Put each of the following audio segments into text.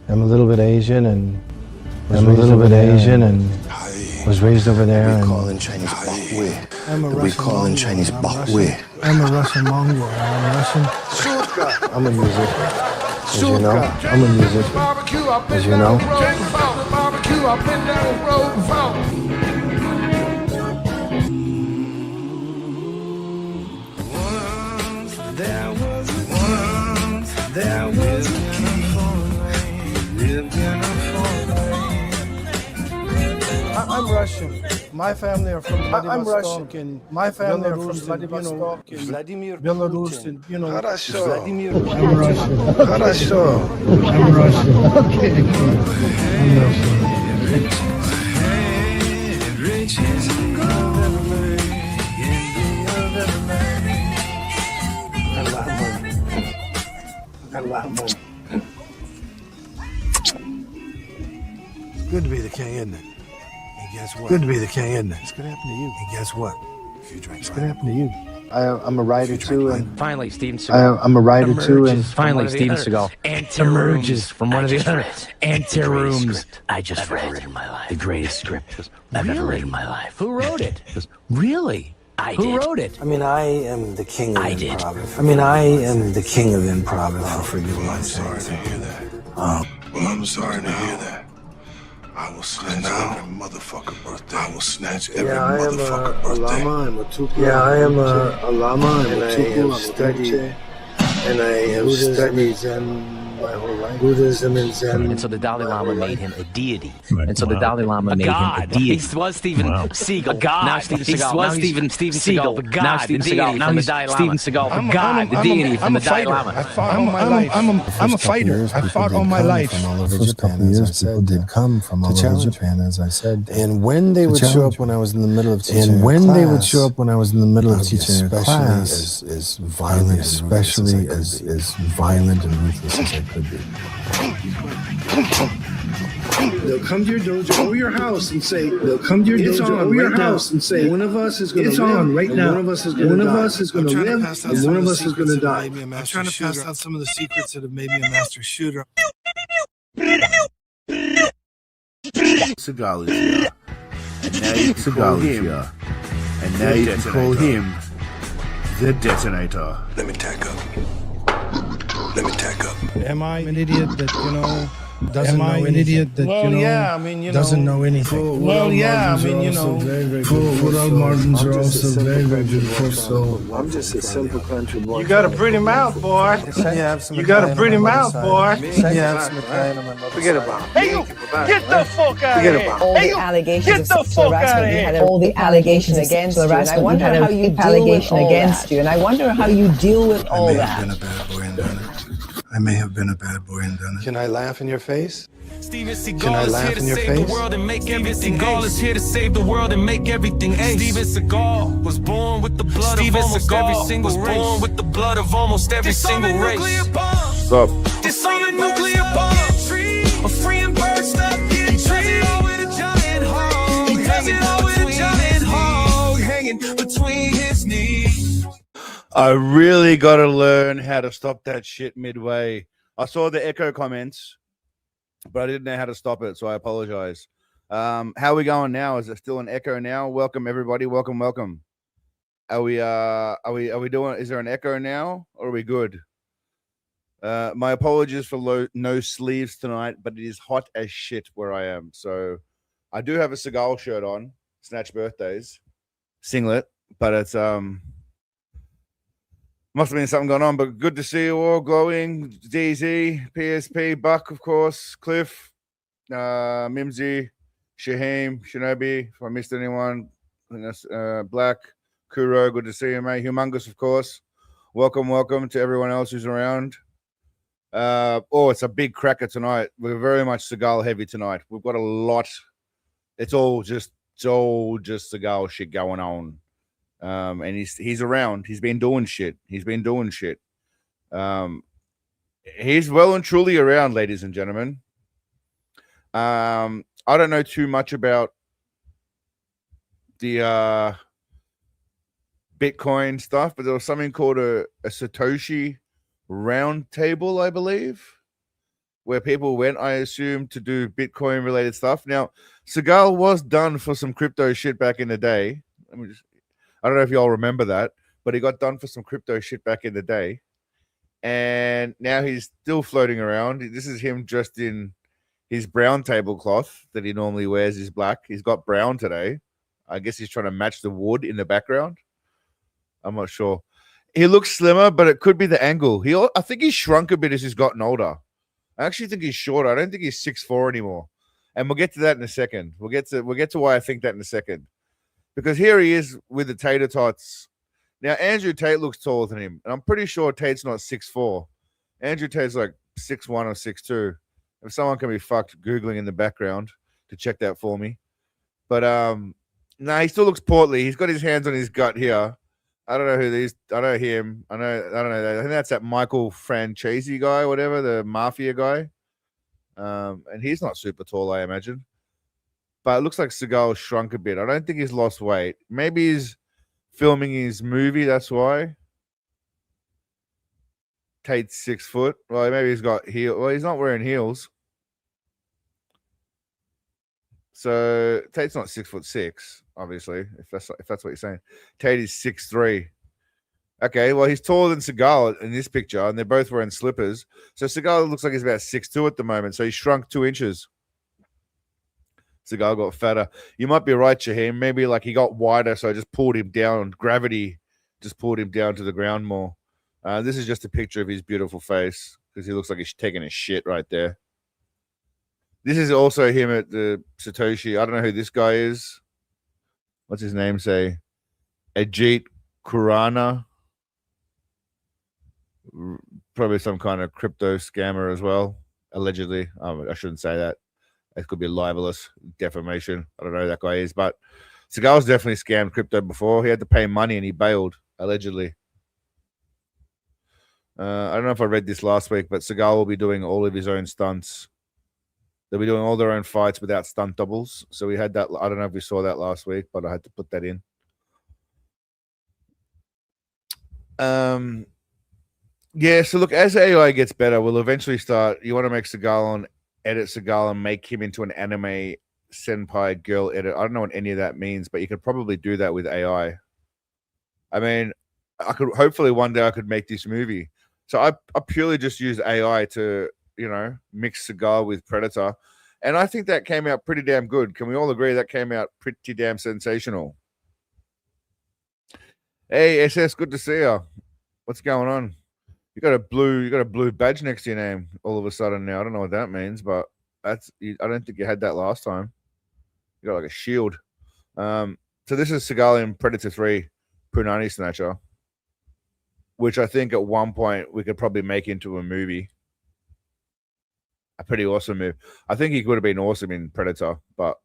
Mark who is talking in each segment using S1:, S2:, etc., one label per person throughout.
S1: I'm a little bit Asian and was raised over there.
S2: We call in Chinese Bakwe. We call in Chinese Bakwe.
S1: I'm a Russian Mongol. I'm Russian. I'm a musician. As you know, I'm a musician. As you know.
S3: There was a king lived in a I'm Russian. My family are from Vladivostok, and my family are from Vladivostok, and Belarus, and
S2: Хорошо.
S3: Vladimir.
S1: I'm Russian.
S2: Хорошо.
S1: I'm Russian. Okay. I'm Russian.
S3: Good to be the king, isn't it? And guess what? Good to be the king, isn't it? It's gonna happen to you. And guess what? It's gonna happen to you.
S1: I'm a writer too, and
S4: finally, Steven Seagull.
S1: I'm a writer too, and
S4: finally, Steven Seagull emerges from one of the other ante rooms. I just read in my life the greatest script I've ever read in my life. Who wrote it? Really? Who wrote it?
S3: I mean, I am the king of improv. I mean, I am the king of improv. If you forgive my
S2: Sorry to hear that. Well, I'm sorry to hear that. I will snatch every motherfucker birthday. I will snatch every motherfucker birthday.
S3: Yeah, I am a lama. I'm a tuku. And I have studied Zen my whole life. Buddhism and Zen.
S4: And so the Dalai Lama made him a deity. And so the Dalai Lama made him a deity. He was Steven Seagull. Now Steven Seagull. Now Steven Seagull. The god. Now Steven Seagull. Now he's Steven Seagull. The god. The deity from the Dalai Lama.
S3: I fought all my life. I'm a fighter. I fought all my life.
S1: The first couple of years, people did come from all over Japan, as I said. And when they would show up when I was in the middle of teaching a class, as violent, especially as violent and ruthless as I could be.
S3: They'll come to your dojo or your house and say, they'll come to your dojo or your house and say, one of us is going to live right now. One of us is going to live and one of us is going to die. I'm trying to pass out some of the secrets that have made me a master shooter.
S5: Seagull is here. And now you can call him. And now you can call him the detonator.
S2: Let me tack up.
S3: Am I an idiot that, doesn't know anything? Yeah, I mean, doesn't know anything. Well, yeah, I mean, Football Martins are also very, very beautiful. So I'm just a simple country boy. You got a pretty mouth, boy. You got a pretty mouth, boy. Forget about it. Hey, you! Get the fuck out of here!
S6: All the allegations of sexual harassment. You had all the allegations against you. And I wonder how you deal with all that. And I wonder how you deal with all that.
S3: I may have been a bad boy and done it.
S1: Can I laugh in your face?
S7: Steven Seagull is here to save the world and make everything. Seagull is here to save the world and make everything. Steven Seagull was born with the blood of almost every single race. Born with the blood of almost every single race.
S5: Stop.
S7: This on a nuclear bomb. A freeing bird stuck in a tree. With a giant hog. He does it all with a giant hog hanging between his knees.
S5: I really got to learn how to stop that shit midway. I saw the echo comments, but I didn't know how to stop it, so I apologize. How are we going now? Is it still an echo now? Welcome everybody. Welcome. Are we doing? Is there an echo now, or are we good? My apologies for no sleeves tonight, but it is hot as shit where I am. So I do have a Seagull shirt on, Snatch Birthdays singlet, but it's must have been something going on, but good to see you all glowing. DZ, PSP, Buck, of course, Cliff, Mimsy, Shaheem, Shinobi, if I missed anyone, Black, Kuro, good to see you, mate. Humongous, of course. Welcome to everyone else who's around. It's a big cracker tonight. We're very much Seagull heavy tonight. We've got a lot. It's all just Seagull shit going on. And he's around. He's been doing shit. He's well and truly around, ladies and gentlemen. I don't know too much about the Bitcoin stuff, but there was something called a Satoshi round table, I believe, where people went, I assume, to do Bitcoin related stuff. Now, Seagull was done for some crypto shit back in the day. I don't know if y'all remember that, but he got done for some crypto shit back in the day. And now he's still floating around. This is him dressed in his brown tablecloth that he normally wears is black. He's got brown today. I guess he's trying to match the wood in the background. I'm not sure. He looks slimmer, but it could be the angle. I think he's shrunk a bit as he's gotten older. I actually think he's shorter. I don't think he's 6'4" anymore. And we'll get to that in a second. We'll get to why I think that in a second. Because here he is with the tater tots. Now, Andrew Tate looks taller than him. And I'm pretty sure Tate's not 6'4". Andrew Tate's like 6'1" or 6'2". If someone can be fucked Googling in the background to check that for me. But he still looks portly. He's got his hands on his gut here. I don't know who these. I know him. I don't know. I think that's that Michael Francesi guy, whatever, the mafia guy. And he's not super tall, I imagine. But it looks like Seagull shrunk a bit. I don't think he's lost weight. Maybe he's filming his movie. That's why. Tate's 6 foot. Well, maybe he's got heel. Well, he's not wearing heels. So Tate's not 6'6", obviously, if that's what you're saying. Tate is 6'3". Okay, well, he's taller than Seagull in this picture, and they're both wearing slippers. So Seagull looks like he's about 6'2" at the moment, so he's shrunk 2 inches. Seagull got fatter. You might be right, Shaheem. Maybe like he got wider, so I just pulled him down. Gravity just pulled him down to the ground more. This is just a picture of his beautiful face because he looks like he's taking a shit right there. This is also him at the Satoshi. I don't know who this guy is. What's his name say? Ajit Khurana. Probably some kind of crypto scammer as well, allegedly. I shouldn't say that. It could be libelous, defamation. I don't know who that guy is. But Seagull's definitely scammed crypto before. He had to pay money and he bailed, allegedly. I don't know if I read this last week, but Seagull will be doing all of his own stunts. They'll be doing all their own fights without stunt doubles. So we had that. I don't know if we saw that last week, but I had to put that in. Yeah, so look, as AI gets better, we'll eventually start. You want to make Seagull and edit Seagull and make him into an anime senpai girl edit. I don't know what any of that means, but you could probably do that with AI. I mean, hopefully one day I could make this movie. So I purely just used AI to, mix Seagull with Predator. And I think that came out pretty damn good. Can we all agree that came out pretty damn sensational? Hey, SS, good to see you. What's going on? You got a blue badge next to your name all of a sudden now. I don't know what that means, but I don't think you had that last time. You got like a shield. So this is Seagull in Predator 3, Punani Snatcher, which I think at one point we could probably make into a movie. A pretty awesome move. I think he could have been awesome in Predator, but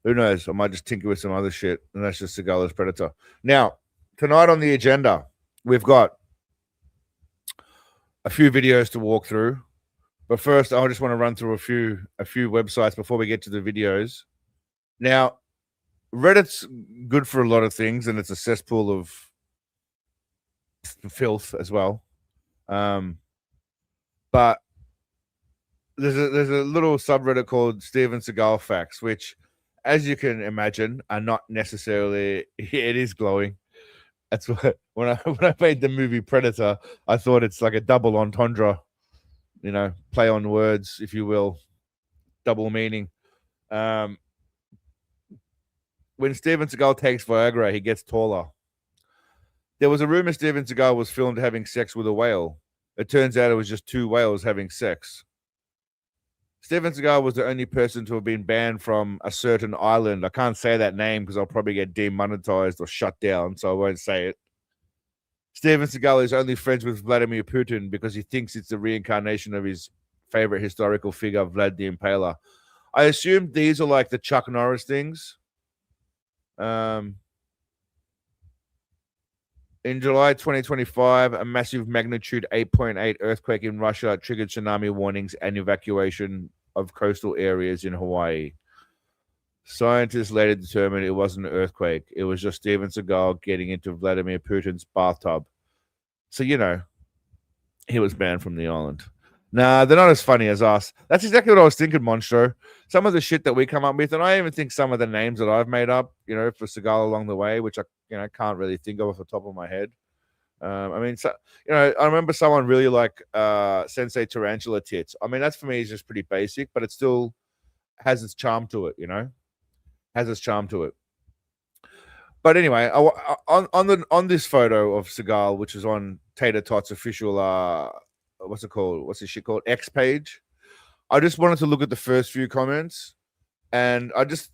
S5: who knows? I might just tinker with some other shit, and that's just Seagull as Predator. Now, tonight on the agenda, we've got a few videos to walk through. But first, I just want to run through a few websites before we get to the videos. Now, Reddit's good for a lot of things, and it's a cesspool of filth as well. But there's a little subreddit called Steven Seagal Facts, which, as you can imagine, are not necessarily. It is glowing. That's what when I made the movie Predator, I thought it's like a double entendre, play on words, if you will, double meaning. When Steven Seagal takes Viagra, he gets taller. There was a rumor Steven Seagal was filmed having sex with a whale. It turns out it was just 2 whales having sex. Steven Seagal was the only person to have been banned from a certain island. I can't say that name because I'll probably get demonetized or shut down, so I won't say it. Steven Seagal is only friends with Vladimir Putin because he thinks it's the reincarnation of his favorite historical figure, Vlad the Impaler. I assume these are like the Chuck Norris things. In July 2025, a massive magnitude 8.8 earthquake in Russia triggered tsunami warnings and evacuation of coastal areas in Hawaii. Scientists later determined it wasn't an earthquake. It was just Steven Seagal getting into Vladimir Putin's bathtub. So, he was banned from the island. Nah, they're not as funny as us. That's exactly what I was thinking, Monstro. Some of the shit that we come up with, and I even think some of the names that I've made up, for Seagull along the way, which I can't really think of off the top of my head. I mean, so, I remember someone really like Sensei Tarantula Tits. I mean, that's for me is just pretty basic, but it still has its charm to it, has its charm to it. But anyway, on this photo of Seagull, which is on Tater Tot's official what's it called? What's this shit called? X page. I just wanted to look at the first few comments, and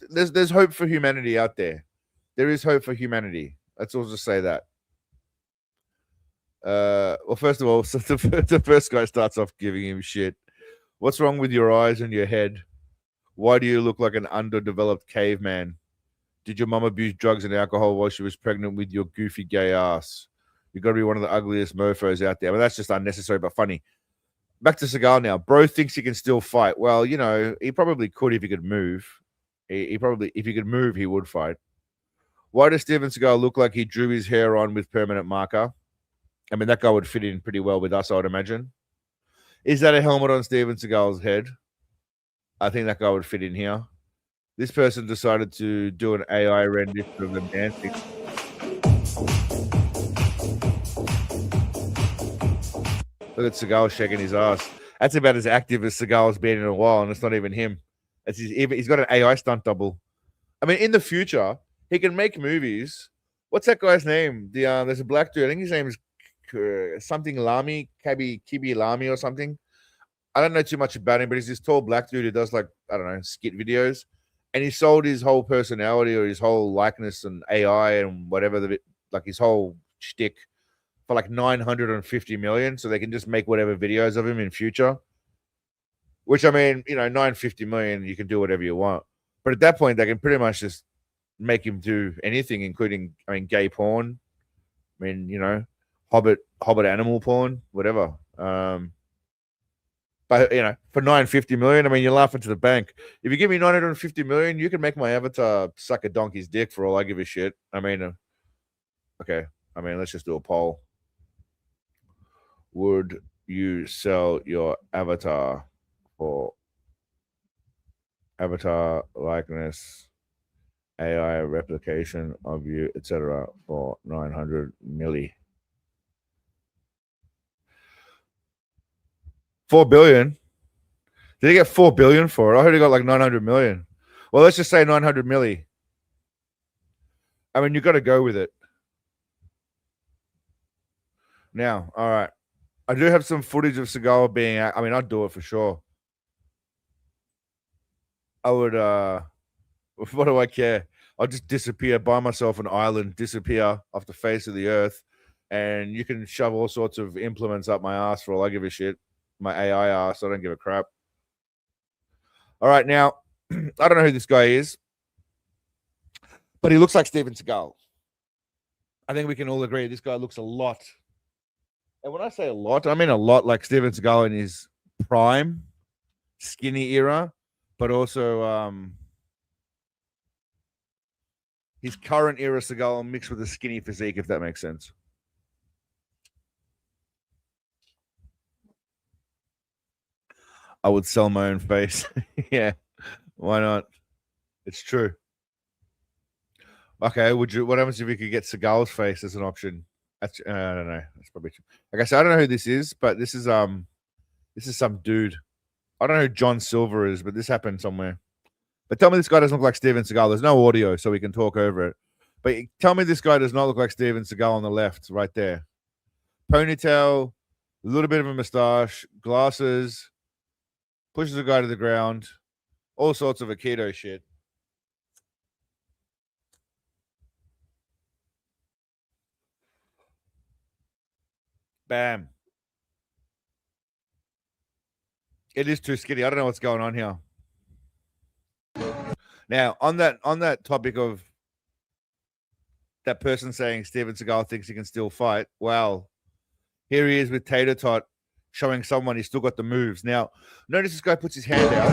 S5: there's hope for humanity out there. There is hope for humanity. Let's also say that. Well, first of all, so the first guy starts off giving him shit. What's wrong with your eyes and your head? Why do you look like an underdeveloped caveman? Did your mum abuse drugs and alcohol while she was pregnant with your goofy gay ass? You've got to be one of the ugliest mofos out there. Well, that's just unnecessary but funny. Back to Seagull now. Bro thinks he can still fight. Well, he probably could if he could move. He probably, if he could move, he would fight. Why does Steven Seagull look like he drew his hair on with permanent marker? I mean, that guy would fit in pretty well with us, I would imagine. Is that a helmet on Steven Seagull's head? I think that guy would fit in here. This person decided to do an AI rendition of them dancing. Look at Seagull shaking his ass. That's about as active as Seagull's been in a while, and it's not even him. He's got an AI stunt double. I mean, in the future, he can make movies. What's that guy's name? There's a black dude. I think his name is something Lamy, Kibi Lamy or something. I don't know too much about him, but he's this tall black dude who does, like, I don't know, skit videos. And he sold his whole personality or his whole likeness and AI and whatever, like his whole shtick for like 950 million. So they can just make whatever videos of him in future. Which, I mean, 950 million, you can do whatever you want. But at that point, they can pretty much just make him do anything, including, gay porn. I mean, Hobbit animal porn, whatever. But, for 950 million, I mean, you're laughing to the bank. If you give me 950 million, you can make my avatar suck a donkey's dick for all I give a shit. I mean, okay. I mean, let's just do a poll. Would you sell your avatar for avatar likeness, AI replication of you, etc. for 900 milli? 4 billion. Did he get 4 billion for it? I heard he got like 900 million. Well, let's just say 900 milli. I mean, you got to go with it. Now, all right. I do have some footage of Seagull being out. I mean, I'd do it for sure. I would, what do I care? I'll just disappear, buy myself an island, disappear off the face of the earth, and you can shove all sorts of implements up my ass for all I give a shit. My AI ass, I don't give a crap. All right, now, I don't know who this guy is, but he looks like Steven Seagull. I think we can all agree this guy looks a lot. And when I say a lot, I mean a lot like Steven Seagull in his prime, skinny era, but also his current era Seagull mixed with a skinny physique, if that makes sense. I would sell my own face. Yeah, why not? It's true. Okay, would you? What happens if you could get Seagull's face as an option? That's, I don't know. That's probably true. Okay, so I don't know who this is, but this is some dude. I don't know who John Silver is, but this happened somewhere. But tell me this guy doesn't look like Steven Seagull. There's no audio, so we can talk over it. But tell me this guy does not look like Steven Seagull on the left, right there. Ponytail, a little bit of a mustache, glasses. Pushes the guy to the ground. All sorts of Aikido shit. Bam. It is too skinny. I don't know what's going on here. Now, on that topic of that person saying Steven Seagull thinks he can still fight, well, here he is with Tater Tot showing someone he's still got the moves. Now, notice this guy puts his hand out.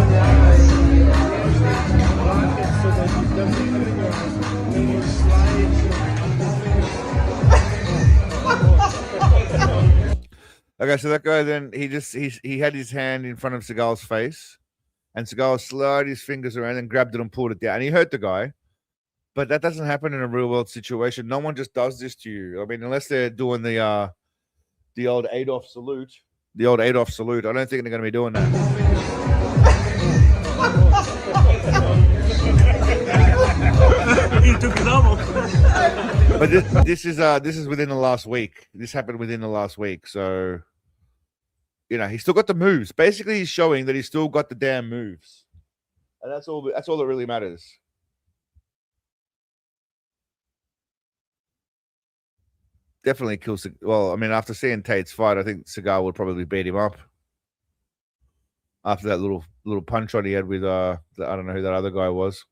S5: Okay, so that guy then he had his hand in front of Seagull's face, and Seagull slid his fingers around and grabbed it and pulled it down, and he hurt the guy. But that doesn't happen in a real world situation. No one just does this to you. I mean, unless they're doing the old Adolf salute. The old Adolf salute. I don't think they're going to be doing that. But this is within the last week. This happened within the last week. So, he's still got the moves. Basically, he's showing that he's still got the damn moves. And that's all that really matters. Definitely kills. Well, I mean, after seeing Tate's fight, I think Seagull would probably beat him up. After that little punch on he had with I don't know who that other guy was.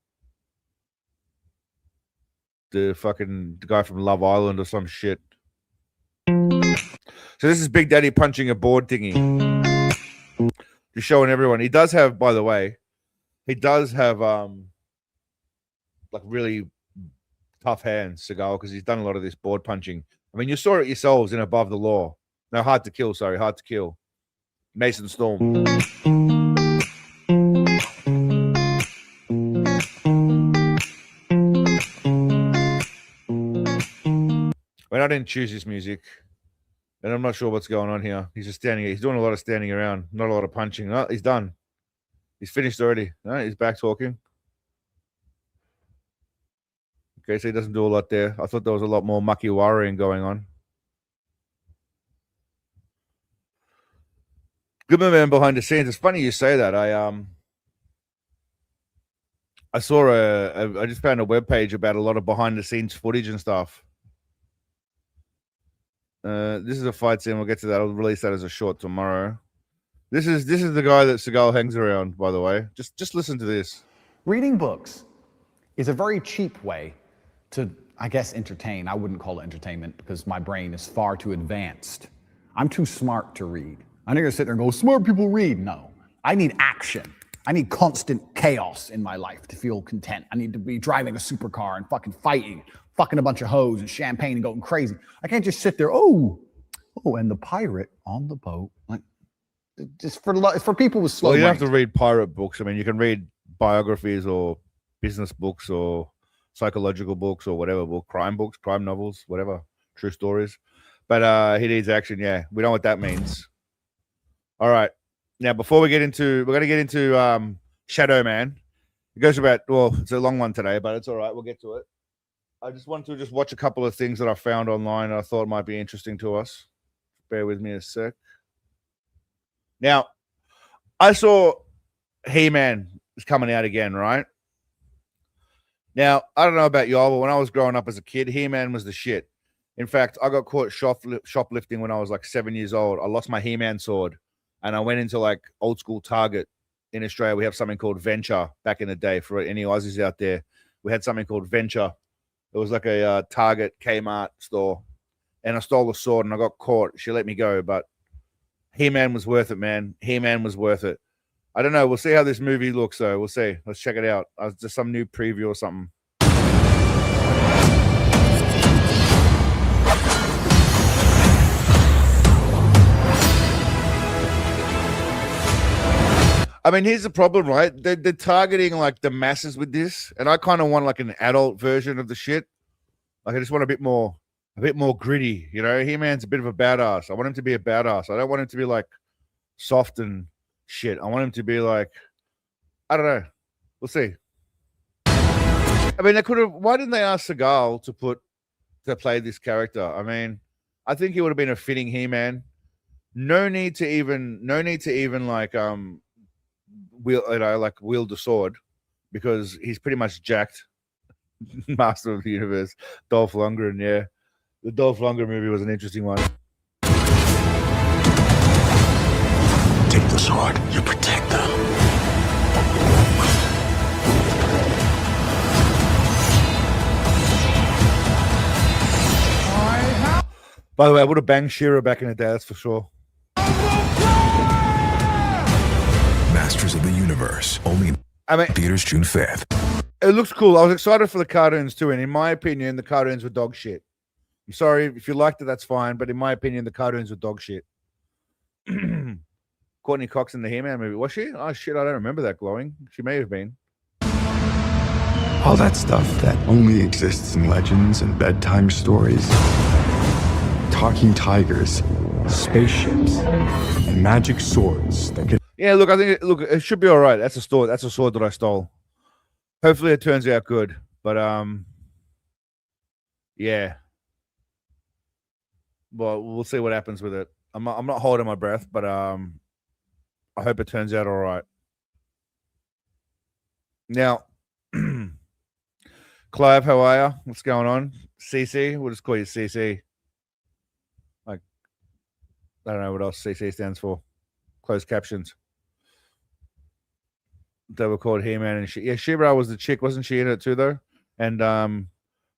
S5: The guy from Love Island or some shit. So this is Big Daddy punching a board thingy. Just showing everyone. He does have, by the way, like really tough hands, Seagull, because he's done a lot of this board punching. I mean, you saw it yourselves in Above the Law. No, Hard to Kill. Mason Storm. I mean, I didn't choose this music, and I'm not sure what's going on here. He's just standing. He's doing a lot of standing around, not a lot of punching. No, he's done. He's finished already. No, he's back talking. Okay, so he doesn't do a lot there. I thought there was a lot more mucky worrying going on. Good man behind the scenes. It's funny you say that. I saw I just found a webpage about a lot of behind the scenes footage and stuff. This is a fight scene. We'll get to that. I'll release that as a short tomorrow. This is the guy that Seagull hangs around, by the way. Just listen to this.
S8: Reading books is a very cheap way to, I guess, entertain. I wouldn't call it entertainment because my brain is far too advanced. I'm too smart to read. I'm not gonna sit there and go, smart people read. No, I need action. I need constant chaos in my life to feel content. I need to be driving a supercar and fucking fighting, fucking a bunch of hoes and champagne and going crazy. I can't just sit there, and the pirate on the boat. Like, just for people with slow
S5: Well, you don't
S8: minds.
S5: have to read pirate books. I mean, you can read biographies or business books or psychological books or whatever book, crime books, crime novels, whatever, true stories. But he needs action. Yeah, we know what that means. All right. Now, before we're going to get into Shadow Man. It goes about, it's a long one today, but it's all right. We'll get to it. I just wanted to watch a couple of things that I found online and I thought might be interesting to us. Bear with me a sec. Now, I saw He-Man is coming out again, right? Now, I don't know about y'all, but when I was growing up as a kid, He-Man was the shit. In fact, I got caught shoplifting when I was like 7 years old. I lost my He-Man sword. And I went into like old school Target in Australia. We have something called Venture back in the day. For any Aussies out there, we had something called Venture. It was like a Target Kmart store. And I stole the sword and I got caught. She let me go. But He-Man was worth it, man. He-Man was worth it. I don't know. We'll see how this movie looks, though. We'll see. Let's check it out. Just some new preview or something. I mean, here's the problem, right? They're targeting like the masses with this, and I kind of want like an adult version of the shit. Like I just want a bit more gritty, you know. He-Man's a bit of a badass. I want him to be a badass. I don't want him to be like soft and shit. I want him to be like, I don't know. We'll see. I mean, they could have. Why didn't they ask Seagull to play this character? I mean, I think he would have been a fitting He-Man. No need to even like wield the sword, because he's pretty much jacked. Master of the Universe, Dolph Lundgren. Yeah, the Dolph Lundgren movie was an interesting one.
S2: Take the sword. You protect them.
S5: By the way, I would have banged She-Ra back in the day, that's for sure.
S9: Masters of the Universe, only in theaters June 5th.
S5: It looks cool. I was excited for the cartoons too, and in my opinion, the cartoons were dog shit. I'm sorry if you liked it, that's fine, but in my opinion, the cartoons were dog shit. Courtney Cox in the He-Man movie. Was she? Oh, shit, I don't remember that glowing. She may have been.
S9: All that stuff that only exists in legends and bedtime stories. Talking tigers, spaceships, and magic swords that could...
S5: Yeah, look, I think it should be all right. That's a sword. That's a sword that I stole. Hopefully it turns out good. But yeah. Well, we'll see what happens with it. I'm not holding my breath, but I hope it turns out all right. Now, Clive, how are you? What's going on? CC, we'll just call you CC. Like, I don't know what else CC stands for. Closed captions. They were called He-Man and yeah, She-Ra was the chick, wasn't she in it too though? And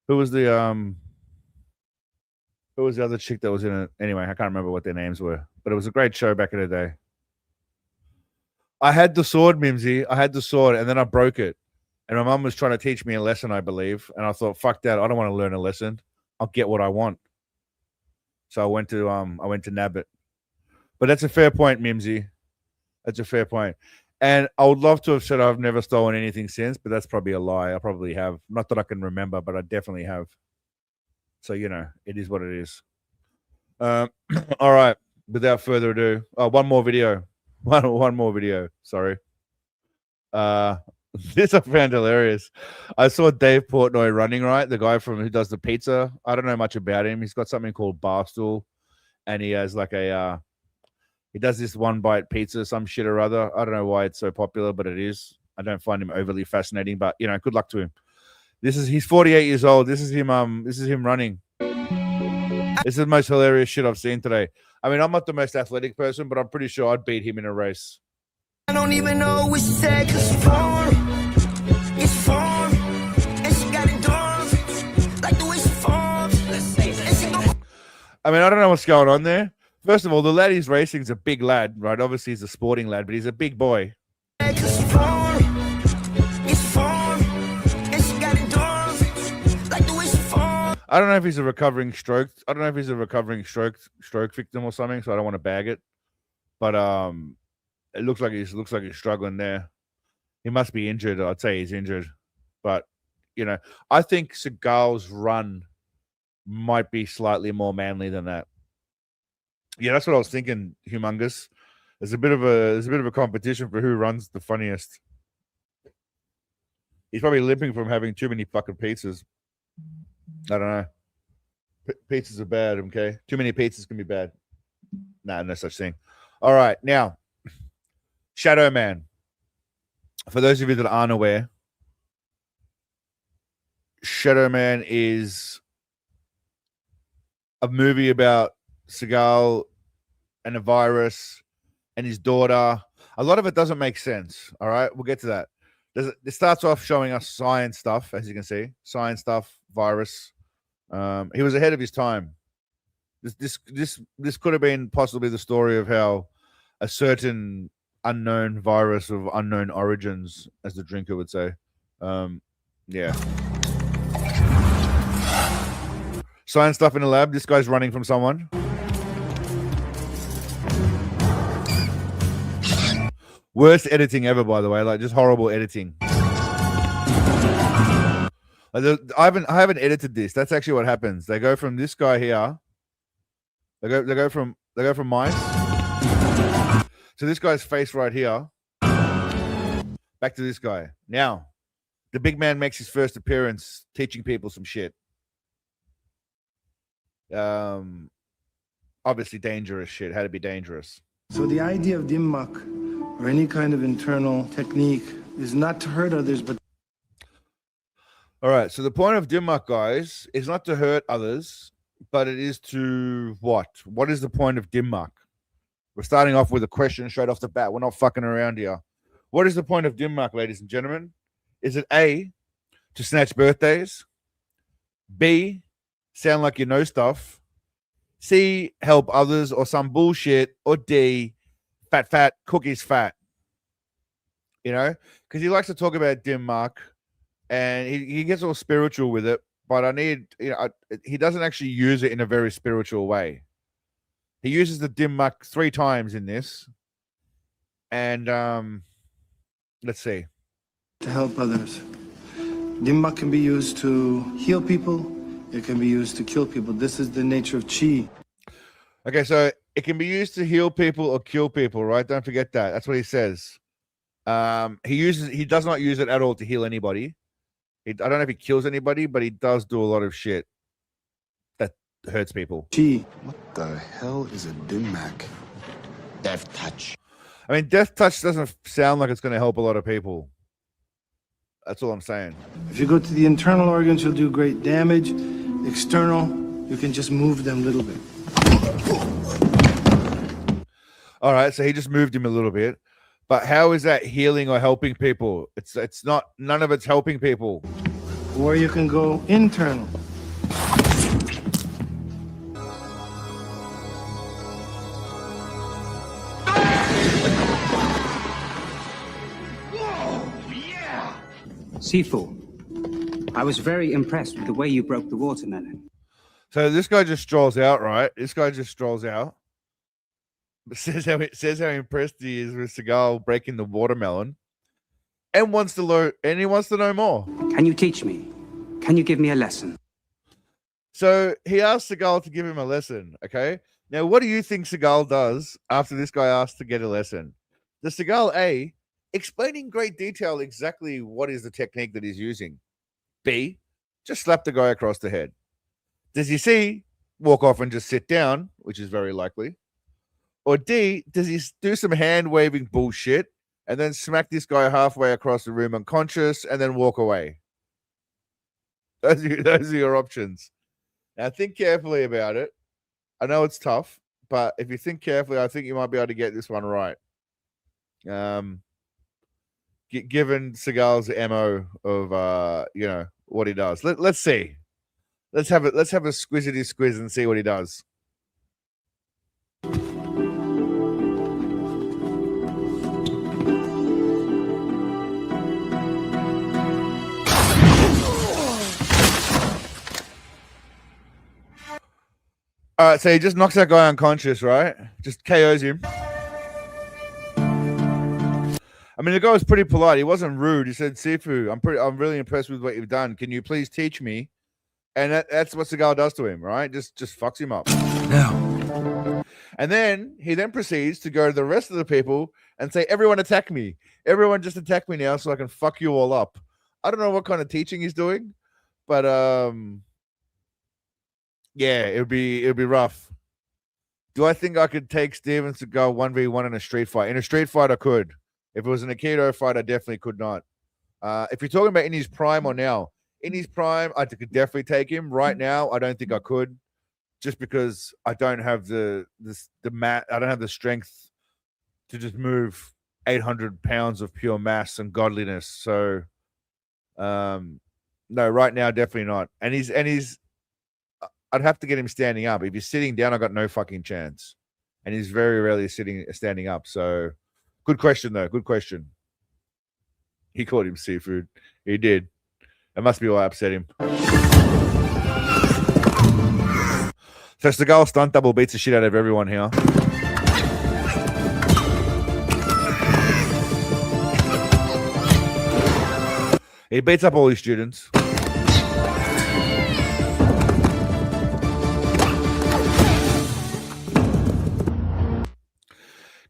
S5: who was the other chick that was in it? Anyway, I can't remember what their names were, but it was a great show back in the day. I had the sword, Mimsy. I had the sword, and then I broke it. And my mum was trying to teach me a lesson, I believe. And I thought, fuck that. I don't want to learn a lesson. I'll get what I want. So I went to nab it. But that's a fair point, Mimsy. That's a fair point. And I would love to have said I've never stolen anything since, but that's probably a lie. I probably have. Not that I can remember, but I definitely have. So, you know, it is what it is. All right. Without further ado. Oh, one more video. One more video. Sorry. This I found hilarious. I saw Dave Portnoy running, right? The guy who does the pizza. I don't know much about him. He's got something called Barstool, and he has like a he does this one bite pizza, some shit or other. I don't know why it's so popular, but it is. I don't find him overly fascinating, but you know, good luck to him. He's 48 years old. This is him running. This is the most hilarious shit I've seen today. I mean, I'm not the most athletic person, but I'm pretty sure I'd beat him in a race.
S10: I don't even know which sex is form. It's form. And she got it done. Like the way she forms.
S5: I mean, I don't know what's going on there. First of all, the lad he's racing is a big lad, right? Obviously, he's a sporting lad, but he's a big boy. I don't know if he's a recovering stroke. I don't know if he's a recovering stroke victim or something, so I don't want to bag it. But it looks like he's struggling there. He must be injured. I'd say he's injured. But you know, I think Seagull's run might be slightly more manly than that. Yeah, that's what I was thinking, Humongous. There's a bit of a competition for who runs the funniest. He's probably limping from having too many fucking pizzas. I don't know. Pizzas are bad, okay? Too many pizzas can be bad. Nah, no such thing. All right, now, Shadow Man. For those of you that aren't aware, Shadow Man is a movie about Seagull and a virus and his daughter. A lot of it doesn't make sense. All right, we'll get to that. It starts off showing us science stuff, as you can see. Science stuff, virus. He was ahead of his time. This could have been possibly the story of how a certain unknown virus of unknown origins, as the drinker would say. Yeah. Science stuff in the lab. This guy's running from someone. Worst editing ever, by the way. Like, just horrible editing. I haven't edited this. That's actually what happens. They go from this guy here. They go from mice to this guy's face right here. Back to this guy. Now, the big man makes his first appearance teaching people some shit. Obviously dangerous shit. How to be dangerous.
S3: So the idea of Dimmak or any kind of internal technique is not to hurt others, but...
S5: All right, so the point of Dimmak, guys, is not to hurt others, but it is to what? What is the point of Dimmak? We're starting off with a question straight off the bat. We're not fucking around here. What is the point of Dimmak, ladies and gentlemen? Is it A, to snatch birthdays? B, sound like you know stuff? C, help others or some bullshit? Or D, fat, cookies fat? You know? Because he likes to talk about Dimmak. And he gets all spiritual with it, but he doesn't actually use it in a very spiritual way. He uses the dim muck 3 times in this. And let's see.
S3: To help others. Dim muck can be used to heal people. It can be used to kill people. This is the nature of chi.
S5: Okay, so it can be used to heal people or kill people, right? Don't forget that. That's what he says. He does not use it at all to heal anybody. I don't know if he kills anybody, but he does do a lot of shit that hurts people.
S3: Chi.
S2: What the hell is a dim mak?
S11: Death touch.
S5: I mean, death touch doesn't sound like it's going to help a lot of people. That's all I'm saying.
S3: If you go to the internal organs, you'll do great damage. External, you can just move them a little bit.
S5: All right, so he just moved him a little bit. But how is that healing or helping people? It's not, none of it's helping people.
S3: Or you can go internal.
S12: Sifu, I was very impressed with the way you broke the watermelon.
S5: So this guy just strolls out, right? This guy just strolls out. Says how impressed he is with Seagull breaking the watermelon, and he wants to know more.
S12: Can you teach me? Can you give me a lesson?
S5: So he asked Seagull to give him a lesson. Okay. Now, what do you think Seagull does after this guy asks to get a lesson? Does Seagull A explain in great detail exactly what is the technique that he's using? B, just slap the guy across the head. Does he C, walk off and just sit down, which is very likely? Or D, does he do some hand-waving bullshit and then smack this guy halfway across the room unconscious and then walk away? Those are your options. Now, think carefully about it. I know it's tough, but if you think carefully, I think you might be able to get this one right. Given Seagull's MO of what he does. Let's see. Let's have a squizzity squiz and see what he does. All right, so he just knocks that guy unconscious, right? Just KOs him. I mean, the guy was pretty polite. He wasn't rude. He said, "Sifu, I'm really impressed with what you've done. Can you please teach me?" And that's what Seagull does to him, right? Just fucks him up.
S3: Now.
S5: And then he proceeds to go to the rest of the people and say, "Everyone attack me. Everyone just attack me now so I can fuck you all up." I don't know what kind of teaching he's doing, but yeah, it'd be rough. Do I think I could take Steven Seagull 1v1 in a street fight? In a street fight, I could. If it was an Aikido fight, I definitely could not. If you're talking about in his prime or now, in his prime, I could definitely take him. Right now, I don't think I could, just because I don't have the I don't have the strength to just move 800 pounds of pure mass and godliness. So, no, right now, definitely not. And he's. I'd have to get him standing up. If he's sitting down, I got no fucking chance. And he's very rarely standing up. So, good question though. Good question. He called him seafood. He did. That must be why I upset him. So Seagull stunt double beats the shit out of everyone here. He beats up all his students.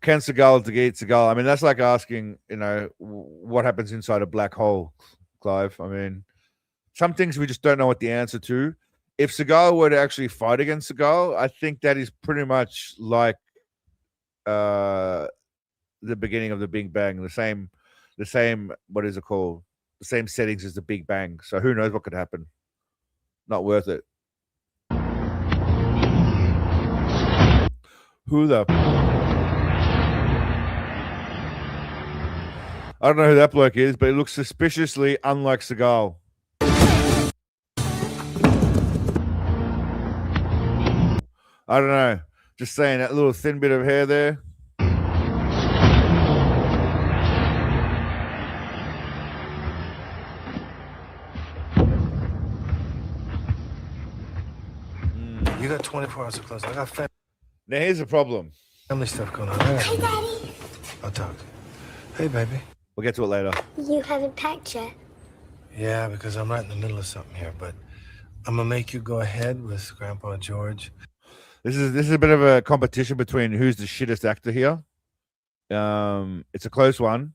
S5: Can Seagull defeat Seagull? I mean, that's like asking, what happens inside a black hole, Clive. I mean, some things we just don't know what the answer to. If Seagull were to actually fight against Seagull, I think that is pretty much like the beginning of the Big Bang. The same, what is it called? The same settings as the Big Bang. So who knows what could happen? Not worth it. Who the... I don't know who that bloke is, but it looks suspiciously unlike Seagull. I don't know. Just saying, that little thin bit of hair there.
S3: You got 24 hours to close. I got
S5: Now here's the problem.
S1: Family stuff going on. Hey,
S10: Daddy.
S1: I'll talk. Hey, baby.
S5: We'll get to it later.
S10: You haven't packed yet.
S1: Yeah, because I'm right in the middle of something here, but I'm gonna make you go ahead with Grandpa George.
S5: This is a bit of a competition between who's the shittest actor here. It's a close one,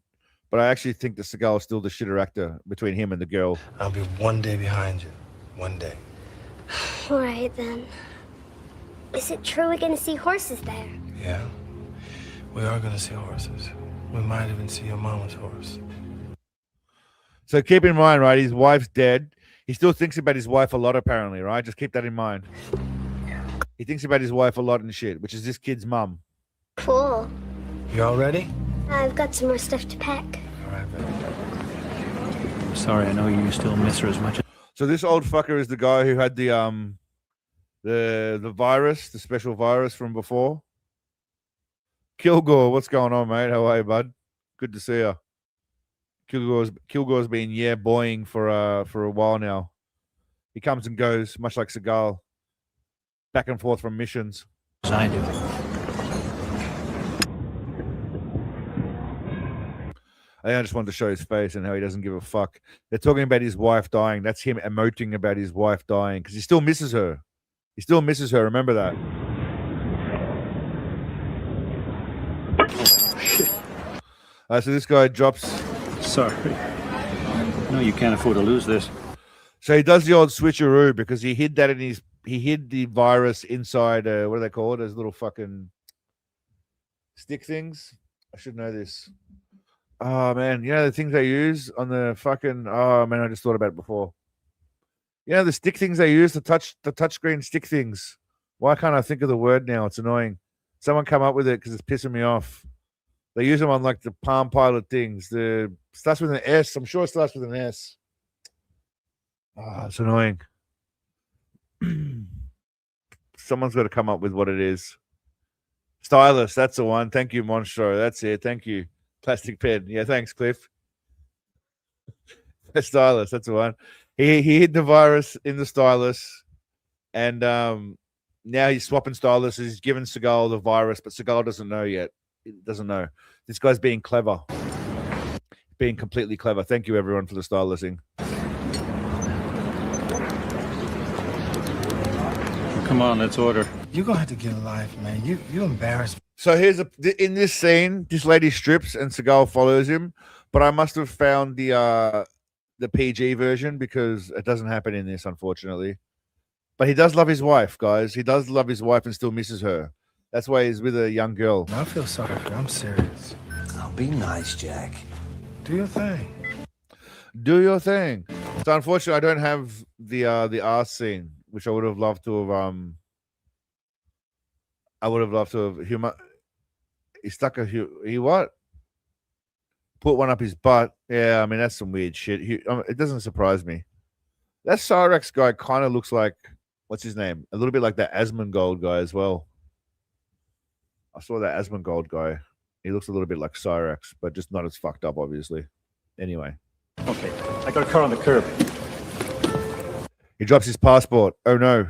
S5: but I actually think that Seagull is still the shitter actor between him and the girl.
S1: I'll be one day behind you. One day.
S10: All right, then. Is it true we're going to see horses there?
S1: Yeah. We are gonna see horses. We might even see your mama's horse.
S5: So keep in mind, right? His wife's dead. He still thinks about his wife a lot, apparently, right? Just keep that in mind. He thinks about his wife a lot and shit, which is this kid's mum.
S10: Cool.
S1: You all ready?
S10: I've got some more stuff to pack.
S1: All right, baby.
S13: Sorry, I know you still miss her as much.
S5: So this old fucker is the guy who had the virus, the special virus from before. Kilgore, what's going on, mate? How are you, bud? Good to see you. Kilgore's been boying for a while now. He comes and goes, much like Seagull, back and forth from missions.
S13: I do.
S5: I just wanted to show his face and how he doesn't give a fuck. They're talking about his wife dying. That's him emoting about his wife dying because he still misses her. He still misses her. Remember that.
S13: Oh, shit.
S5: So this guy drops.
S13: Sorry. No, you can't afford to lose this.
S5: So he does the old switcheroo because he hid that he hid the virus inside what are they called? Those little fucking stick things. I should know this. Oh man, you know the things they use on the fucking. Oh man, I just thought about it before. You know the stick things they use, the touchscreen stick things. Why can't I think of the word now? It's annoying. Someone come up with it because it's pissing me off. They use them on like the Palm Pilot things. The starts with an S. I'm sure it starts with an S. Oh, it's annoying. Someone's got to come up with what it is. Stylus, that's the one. Thank you, Monstro. That's it. Thank you. Plastic pen. Yeah, thanks, Cliff. Stylus, that's the one. He hid the virus in the stylus, and now he's swapping stylus. He's given Seagull the virus, but Seagull doesn't know yet. He doesn't know. This guy's being clever. Being completely clever. Thank you, everyone, for the stylusing.
S13: Come on, let's order.
S1: You're gonna have to get a life, man. You embarrass me.
S5: So here's in this scene, this lady strips and Seagull follows him, but I must have found the PG version because it doesn't happen in this, unfortunately. But he does love his wife, guys. He does love his wife and still misses her. That's why he's with a young girl.
S1: I feel sorry for you. I'm serious.
S11: Oh, be nice, Jack.
S1: Do your thing.
S5: Do your thing. So unfortunately, I don't have the ass scene, which I would have loved to have. I would have loved to have. He stuck he what? Put one up his butt. Yeah, I mean that's some weird shit. It doesn't surprise me. That Cyrex guy kind of looks like what's his name? A little bit like that Asmongold guy as well. I saw that Asmongold guy. He looks a little bit like Cyrex, but just not as fucked up, obviously. Anyway.
S13: Okay, I got a car on the curb.
S5: He drops his passport. Oh no.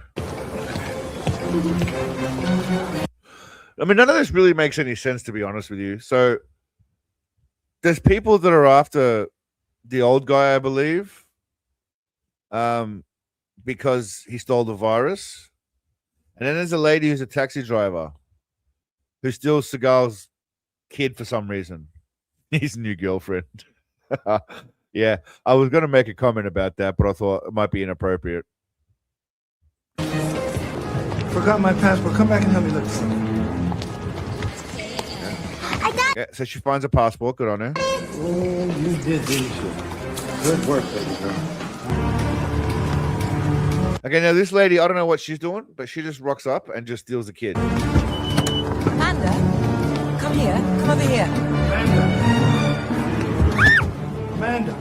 S5: I mean, none of this really makes any sense, to be honest with you. So there's people that are after the old guy, I believe, because he stole the virus. And then there's a lady who's a taxi driver who steals Seagull's kid for some reason. His new girlfriend. Yeah, I was going to make a comment about that, but I thought it might be inappropriate.
S1: Forgot my passport. Come back and help me look for it.
S5: Yeah, so she finds a passport. Good on her.
S1: Oh, you did, didn't you? Good work, baby girl.
S5: Okay, now this lady, I don't know what she's doing, but she just rocks up and just steals the kid.
S14: Amanda, come here. Come over here.
S1: Amanda.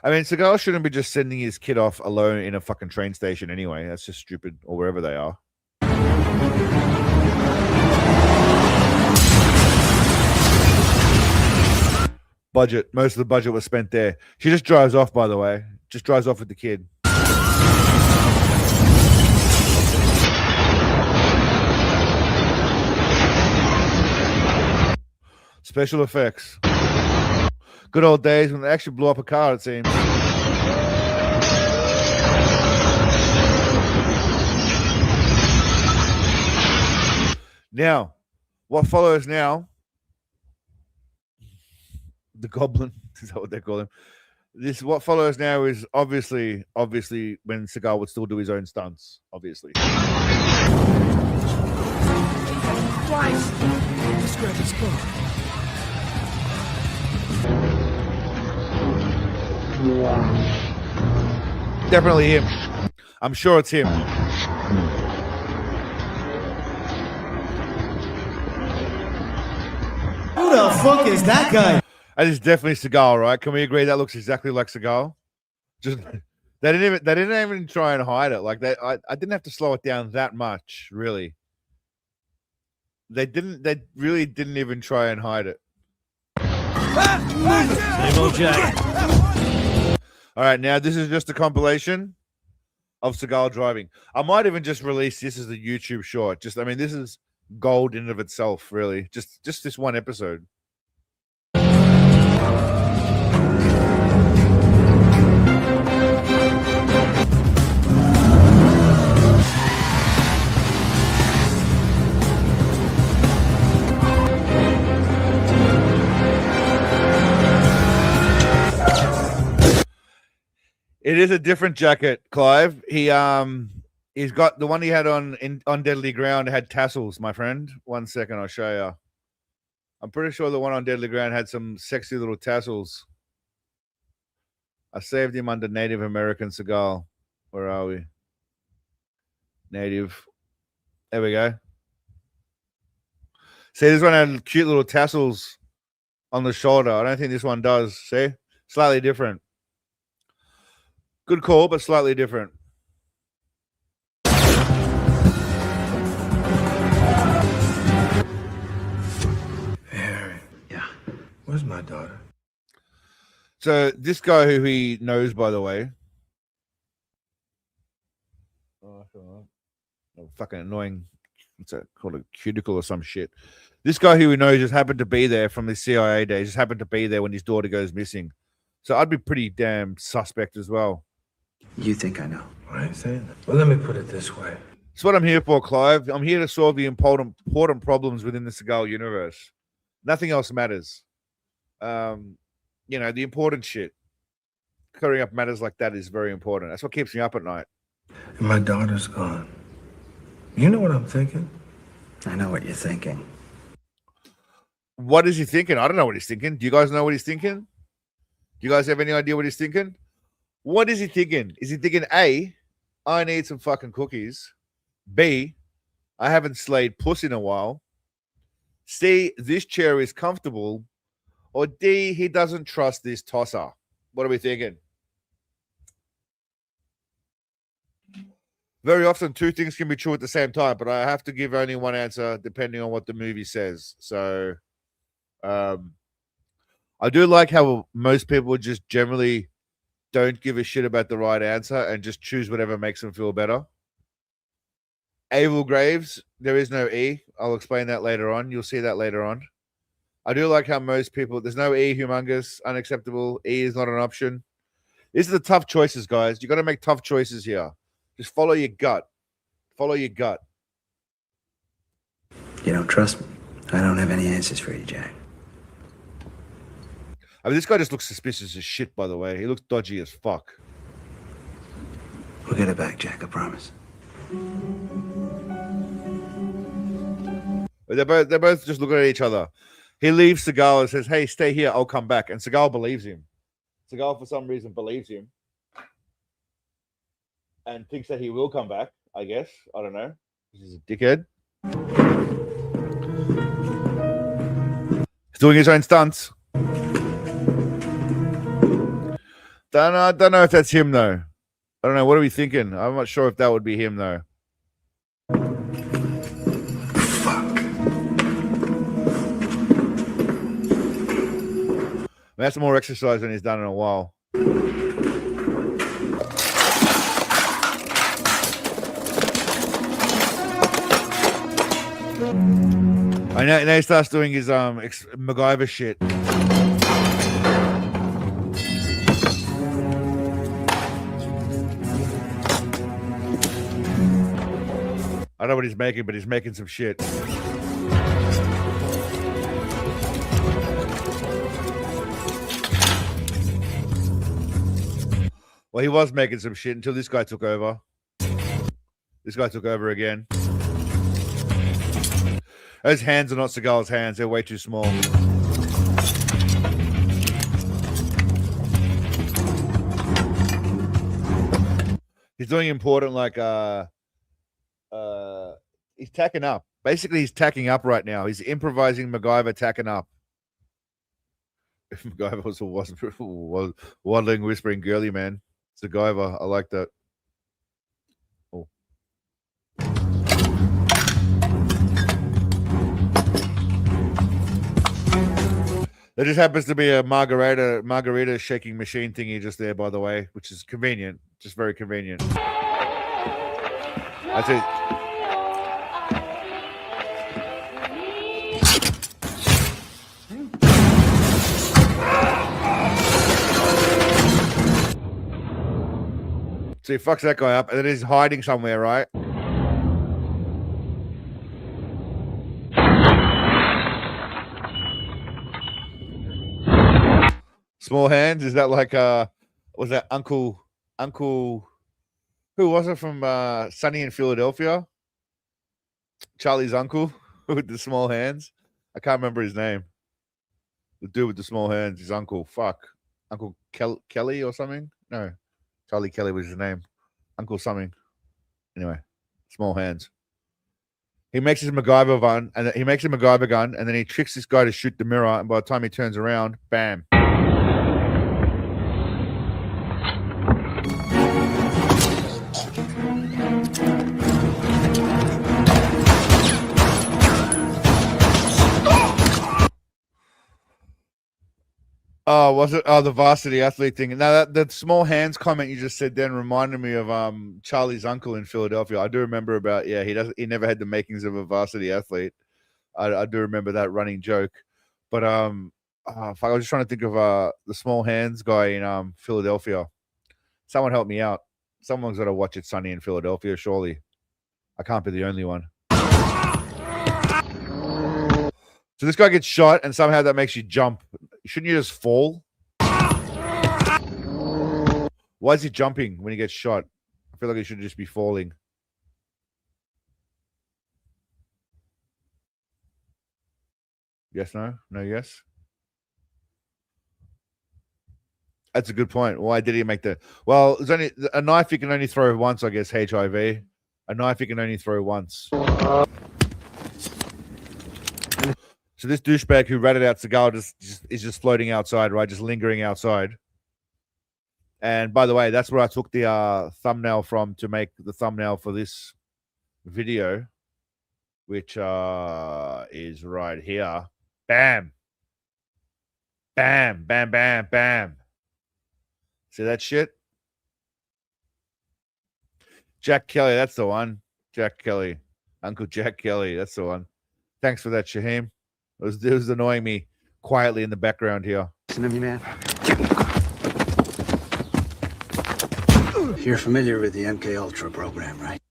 S5: I mean, Seagull shouldn't be just sending his kid off alone in a fucking train station anyway. That's just stupid, or wherever they are. Budget. Most of the budget was spent there. She just drives off, by the way. Just drives off with the kid. Special effects. Good old days when they actually blew up a car, it seems. Now, what follows now, the Goblin, is that what they call him? What follows now is obviously when Seagull would still do his own stunts, obviously.
S10: Twice. Let's grab his car.
S5: Definitely him. I'm sure it's him.
S10: Who the fuck is that guy?
S5: That is definitely Seagull, right? Can we agree that looks exactly like Seagull? Just they didn't even try and hide it. Like that, I didn't have to slow it down that much, really. They really didn't even try and hide it.
S10: Same old Jack.
S5: All right, now this is just a compilation of Seagull driving. I might even just release this as a YouTube short. I mean, this is gold in of itself, really. Just this one episode. It is a different jacket, Clive. He's got the one he had on Deadly Ground had tassels, my friend. 1 second, I'll show you. I'm pretty sure the one on Deadly Ground had some sexy little tassels. I saved him under Native American Seagull. Where are we? Native. There we go. See, this one had cute little tassels on the shoulder. I don't think this one does. See? Slightly different. Good call, but slightly different.
S1: Harry. Yeah. Where's my daughter?
S5: So this guy who he knows, by the way. Oh, fucking annoying. What's that called? A cuticle or some shit. This guy who he knows just happened to be there from the CIA days. Just happened to be there when his daughter goes missing. So I'd be pretty damn suspect as well.
S11: You think I know?
S1: Why are you saying that? Well, let me put it this way.
S5: It's what I'm here for, Clive. I'm here to solve the important problems within the Seagull universe. Nothing else matters. The important shit. Clearing up matters like that is very important. That's what keeps me up at night.
S1: And my daughter's gone. You know what I'm thinking?
S11: I know what you're thinking.
S5: What is he thinking? I don't know what he's thinking. Do you guys know what he's thinking? Do you guys have any idea what he's thinking? What is he thinking? Is he thinking A, I need some fucking cookies? B, I haven't slayed puss in a while? C, this chair is comfortable? Or D, he doesn't trust this tosser? What are we thinking? Very often, two things can be true at the same time, but I have to give only one answer depending on what the movie says. So, I do like how most people just generally don't give a shit about the right answer and just choose whatever makes them feel better. Abel Graves, there is no E. I'll explain that later on. You'll see that later on. I do like how most people, there's no E, humongous, unacceptable. E is not an option. These are the tough choices, guys. You got to make tough choices here. Just follow your gut. Follow your gut.
S11: You don't trust me? I don't have any answers for you, Jack.
S5: I mean, this guy just looks suspicious as shit, by the way. He looks dodgy as fuck.
S11: We'll get it back, Jack, I promise.
S5: They're both just looking at each other. He leaves Seagull and says, hey, stay here, I'll come back. And Seagull believes him. Seagull, for some reason, believes him. And thinks that he will come back, I guess. I don't know. He's a dickhead. He's doing his own stunts. Don't know if that's him, though. I don't know. What are we thinking? I'm not sure if that would be him, though. That's more exercise than he's done in a while. I I know. Now he starts doing his MacGyver shit. I don't know what he's making, but he's making some shit. Well, he was making some shit until this guy took over. This guy took over again. Those hands are not Seagull's hands. They're way too small. He's doing important, like, he's tacking up. Basically, he's tacking up right now. He's improvising MacGyver tacking up. If MacGyver was waddling, whispering, girly man. It's MacGyver. I like that. Oh. There just happens to be a margarita shaking machine thingy just there, by the way, which is convenient. Just very convenient. That's it. So he fucks that guy up, and then he's hiding somewhere, right? Small hands? Is that like was that Uncle who was it from Sunny in Philadelphia? Charlie's uncle with the small hands. I can't remember his name. The dude with the small hands, his uncle. Fuck. Uncle Kelly or something? No. Charlie Kelly was his name. Uncle something. Anyway, small hands. He makes his MacGyver gun, and then he tricks this guy to shoot the mirror, and by the time he turns around, bam. Oh, was it? Oh, the varsity athlete thing. Now that small hands comment you just said then reminded me of Charlie's uncle in Philadelphia. I do remember about he never had the makings of a varsity athlete. I do remember that running joke. But I was just trying to think of the small hands guy in Philadelphia. Someone help me out. Someone's got to watch It Sunny in Philadelphia, surely. I can't be the only one. So this guy gets shot, and somehow that makes you jump. Shouldn't you just fall? Why is he jumping when he gets shot? I feel like he should just be falling. Yes, no? No, yes? That's a good point. Why did he make the... Well, there's only a knife you can only throw once, I guess, HIV. A knife you can only throw once. So this douchebag who ratted out Seagull is just floating outside, right? Just lingering outside. And by the way, that's where I took the thumbnail from to make the thumbnail for this video, which is right here. Bam. Bam, bam, bam, bam. See that shit? Jack Kelly, that's the one. Jack Kelly. Uncle Jack Kelly, that's the one. Thanks for that, Shaheem. It was annoying me quietly in the background here.
S11: Listen to me, man. You're familiar with the MK Ultra program, right?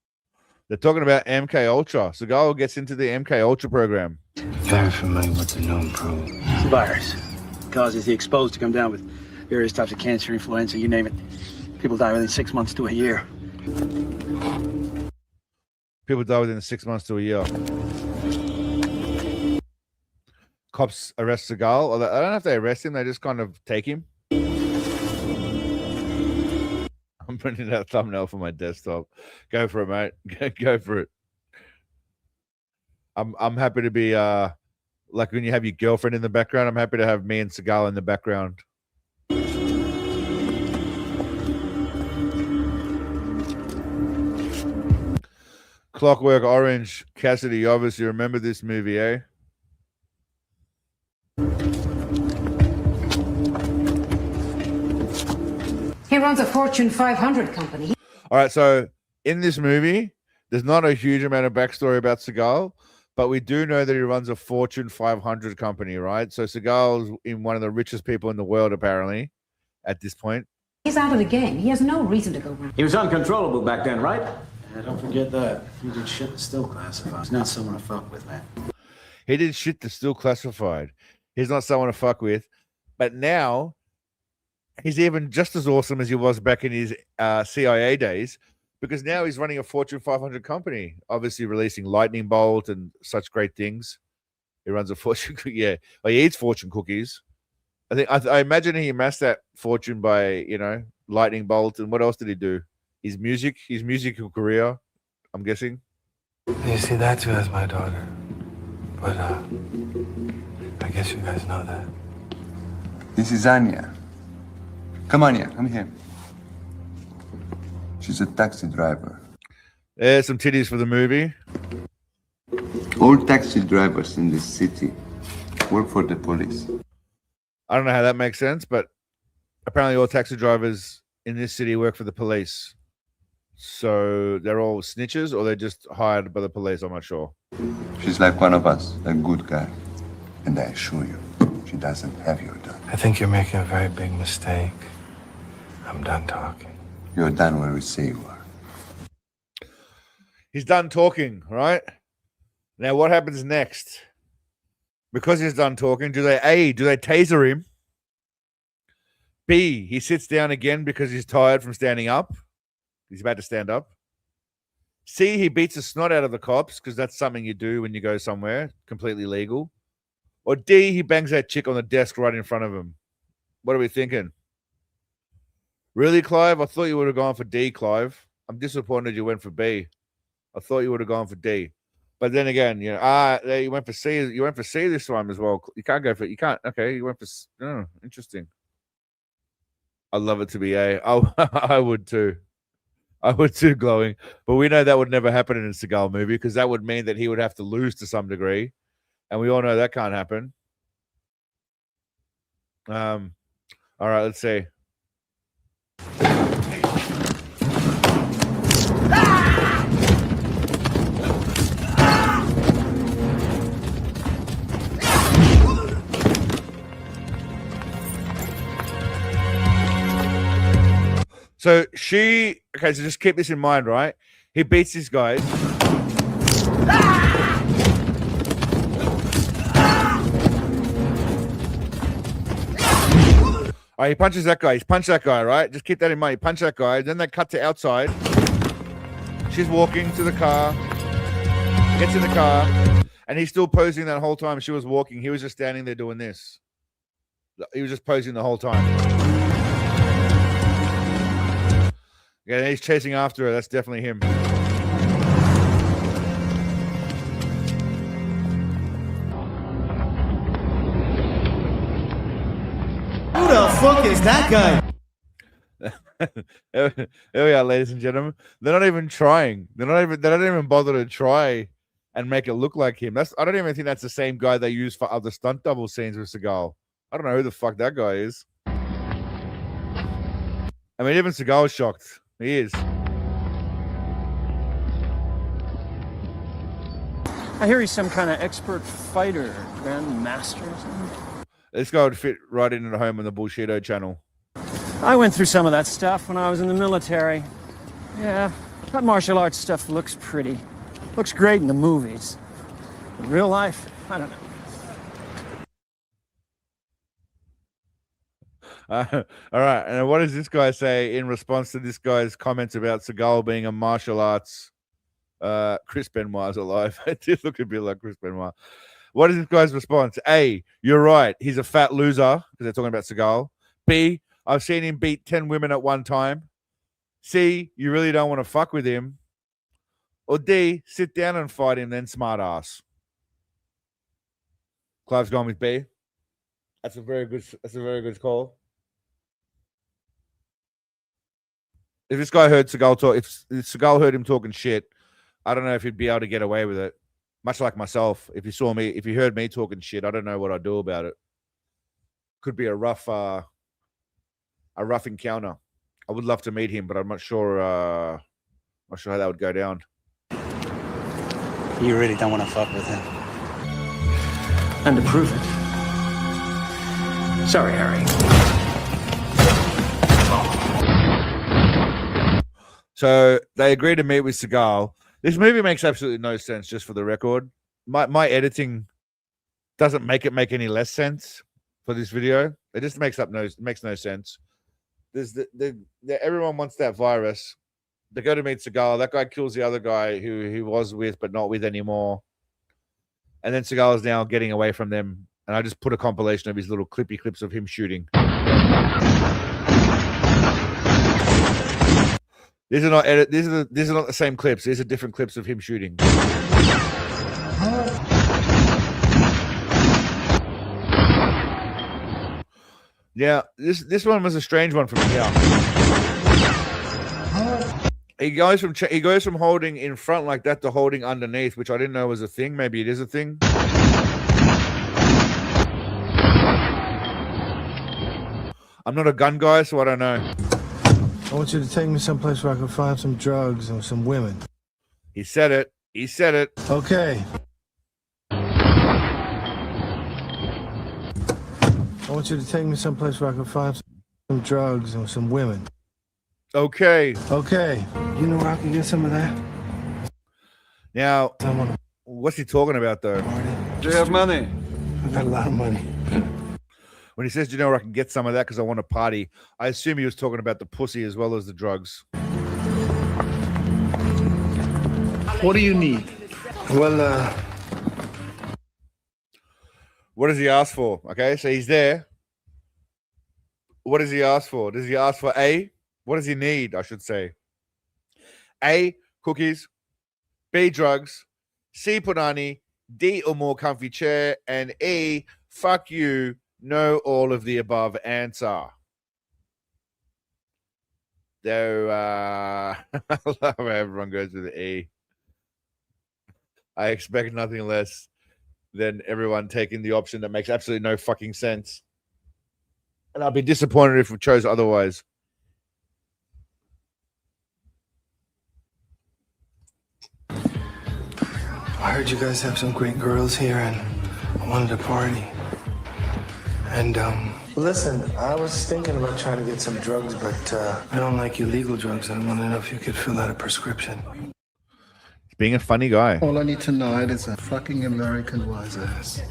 S5: They're talking about MK Ultra. Seagull gets into the MK Ultra program.
S11: Very familiar with the known probe. It's a virus. It causes the exposed to come down with various types of cancer, influenza, you name it. People die within 6 months to a year.
S5: People die within 6 months to a year. Cops arrest Seagull. I don't know if they arrest him. They just kind of take him. I'm printing that thumbnail for my desktop. Go for it, mate. Go for it. I'm happy to be like when you have your girlfriend in the background. I'm happy to have me and Seagull in the background. Clockwork Orange. Cassidy, you obviously remember this movie, eh?
S15: He runs a Fortune 500 company.
S5: All right, so in this movie, there's not a huge amount of backstory about Seagull. But we do know that he runs a Fortune 500 company, right? So Seagull's in one of the richest people in the world, apparently, at this point.
S15: He's out of the game. He has no reason to go around.
S13: He was uncontrollable back then, right?
S11: Yeah, don't forget that. He did shit that's still classified. He's not someone to fuck with, man.
S5: He did shit that's still classified. He's not someone to fuck with. But now, he's even just as awesome as he was back in his CIA days, because now he's running a Fortune 500 company, obviously releasing Lightning Bolt and such great things. He runs a fortune, yeah. Well, he eats fortune cookies. I imagine he amassed that fortune by, Lightning Bolt. And what else did he do? His musical career, I'm guessing.
S1: You see, that's who has my daughter. But, I guess you guys know that.
S16: This is Anya. Come, Anya, come here. She's a taxi driver.
S5: There's some titties for the movie.
S16: All taxi drivers in this city work for the police.
S5: I don't know how that makes sense, but apparently all taxi drivers in this city work for the police. So they're all snitches, or they're just hired by the police. I'm not sure.
S16: She's like one of us, a good guy. And I assure you, she doesn't have your daughter.
S1: I think you're making a very big mistake. I'm done talking.
S16: You're done where we say you are.
S5: He's done talking, right? Now what happens next? Because he's done talking, do they taser him? B, he sits down again because he's tired from standing up. He's about to stand up. C, he beats the snot out of the cops because that's something you do when you go somewhere, completely legal. Or D, he bangs that chick on the desk right in front of him. What are we thinking? Really, Clive? I thought you would have gone for D, Clive. I'm disappointed you went for B. I thought you would have gone for D. But then again, you went for C. You went for C this time as well. You can't go for. You can't. Okay, you went for. Oh, interesting. I'd love it to be A. Oh, I would too. I would too, glowing. But we know that would never happen in a Seagull movie because that would mean that he would have to lose to some degree, and we all know that can't happen. All right, let's see. So so just keep this in mind, right? He beats these guys. All right, he punches that guy. He's punched that guy, right? Just keep that in mind. He punched that guy. Then they cut to outside. She's walking to the car. Gets in the car. And he's still posing that whole time she was walking. He was just standing there doing this. He was just posing the whole time. Yeah, he's chasing after her. That's definitely him.
S17: Who the fuck is that guy?
S5: There we are, ladies and gentlemen. They're not even trying. They don't even bother to try and make it look like him. I don't even think that's the same guy they use for other stunt double scenes with Seagull. I don't know who the fuck that guy is. I mean, even Seagull's shocked. He is.
S13: I hear he's some kind of expert fighter, grand master or something.
S5: This guy would fit right into the Home on the Bullshito channel.
S13: I went through some of that stuff when I was in the military. Yeah, that martial arts stuff looks pretty. Looks great in the movies. In real life, I don't know.
S5: All right, and what does this guy say in response to this guy's comments about Seagull being a martial arts? Chris Benoit's alive. It did look a bit like Chris Benoit. What is this guy's response? A, you're right. He's a fat loser, because they're talking about Seagull. B, I've seen him beat 10 women at one time. C, you really don't want to fuck with him. Or D, sit down and fight him, then smart ass. Clive's gone with B. That's a very good call. If this guy heard Seagull talk, if Seagull heard him talking shit, I don't know if he'd be able to get away with it. Much like myself, if you heard me talking shit, I don't know what I'd do about it. Could be a rough encounter. I would love to meet him, but I'm not sure how that would go down.
S11: You really don't want to fuck with him.
S13: And to prove it. Sorry, Harry.
S5: So they agreed to meet with Seagull. This movie makes absolutely no sense, just for the record. My editing doesn't make it make any less sense for this video. It just makes no sense. There's everyone wants that virus. They go to meet Seagull. That guy kills the other guy who he was with but not with anymore. And then Seagull is now getting away from them. And I just put a compilation of his little clippy clips of him shooting. These are not these are not the same clips. These are different clips of him shooting. Yeah, this one was a strange one for me. Yeah, he goes from holding in front like that to holding underneath, which I didn't know was a thing. Maybe it is a thing. I'm not a gun guy, so I don't know.
S3: I want you to take me someplace where I can find some drugs and some women.
S5: He said it. He said it.
S3: Okay. I want you to take me someplace where I can find some drugs and some women.
S5: Okay.
S3: Okay. You know where I can get some of that?
S5: Now, what's he talking about, though?
S3: Do you have money? I got a lot of money.
S5: When he says, "Do you know where I can get some of that because I want to party," I assume he was talking about the pussy as well as the drugs.
S3: What do you need? Well,
S5: what does he ask for? Okay, so he's there. What does he ask for? Does he ask for A? What does he need, I should say? A, cookies. B, drugs. C, punani. D, a more comfy chair. And E, fuck you. No, all of the above answer. Though, I love how everyone goes with the E. I expect nothing less than everyone taking the option that makes absolutely no fucking sense. And I'd be disappointed if we chose otherwise.
S3: I heard you guys have some great girls here and I wanted to party. And, listen, I was thinking about trying to get some drugs, but I don't like illegal drugs. I want to know if you could fill out a prescription.
S5: He's being a funny guy.
S3: All I need tonight is a fucking American wise ass.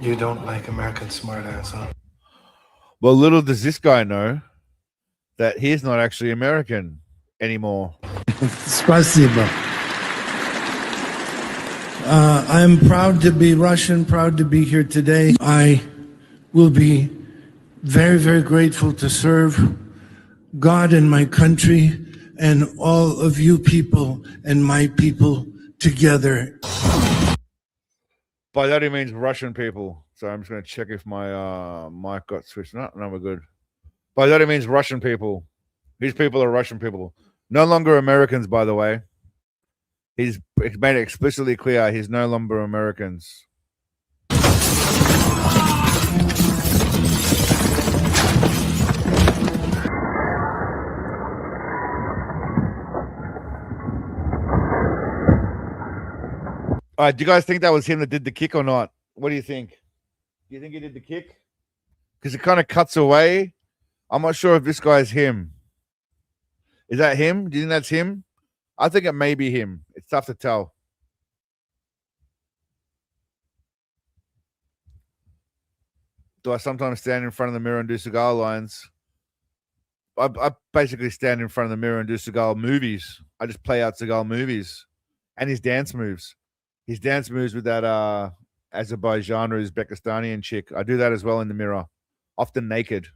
S3: You don't like American smart ass, huh?
S5: Well, little does this guy know that he's not actually American anymore.
S3: Spasibo. I'm proud to be Russian, proud to be here today. I will be very, very grateful to serve God and my country and all of you people and my people together.
S5: By that he means Russian people. So I'm just going to check if my mic got switched. No, we're good. By that he means Russian people. These people are Russian people. No longer Americans, by the way. He's made it explicitly clear he's no longer Americans. All right, do you guys think that was him that did the kick or not? What do you think? Do you think he did the kick? Because it kind of cuts away. I'm not sure if this guy's him. Is that him? Do you think that's him? I think it may be him. It's tough to tell. Do I sometimes stand in front of the mirror and do Seagull lines? I basically stand in front of the mirror and do Seagull movies. I just play out Seagull movies and his dance moves. His dance moves with that Azerbaijan or Uzbekistani chick. I do that as well in the mirror, often naked.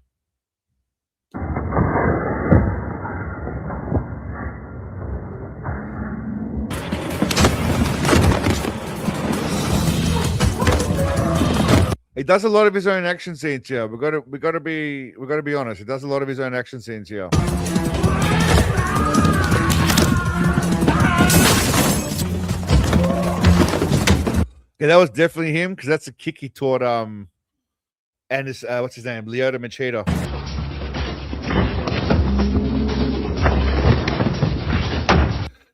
S5: He does a lot of his own action scenes here. We gotta be honest. He does a lot of his own action scenes here. Yeah, that was definitely him because that's a kick he taught and his what's his name? Lyoto Machida.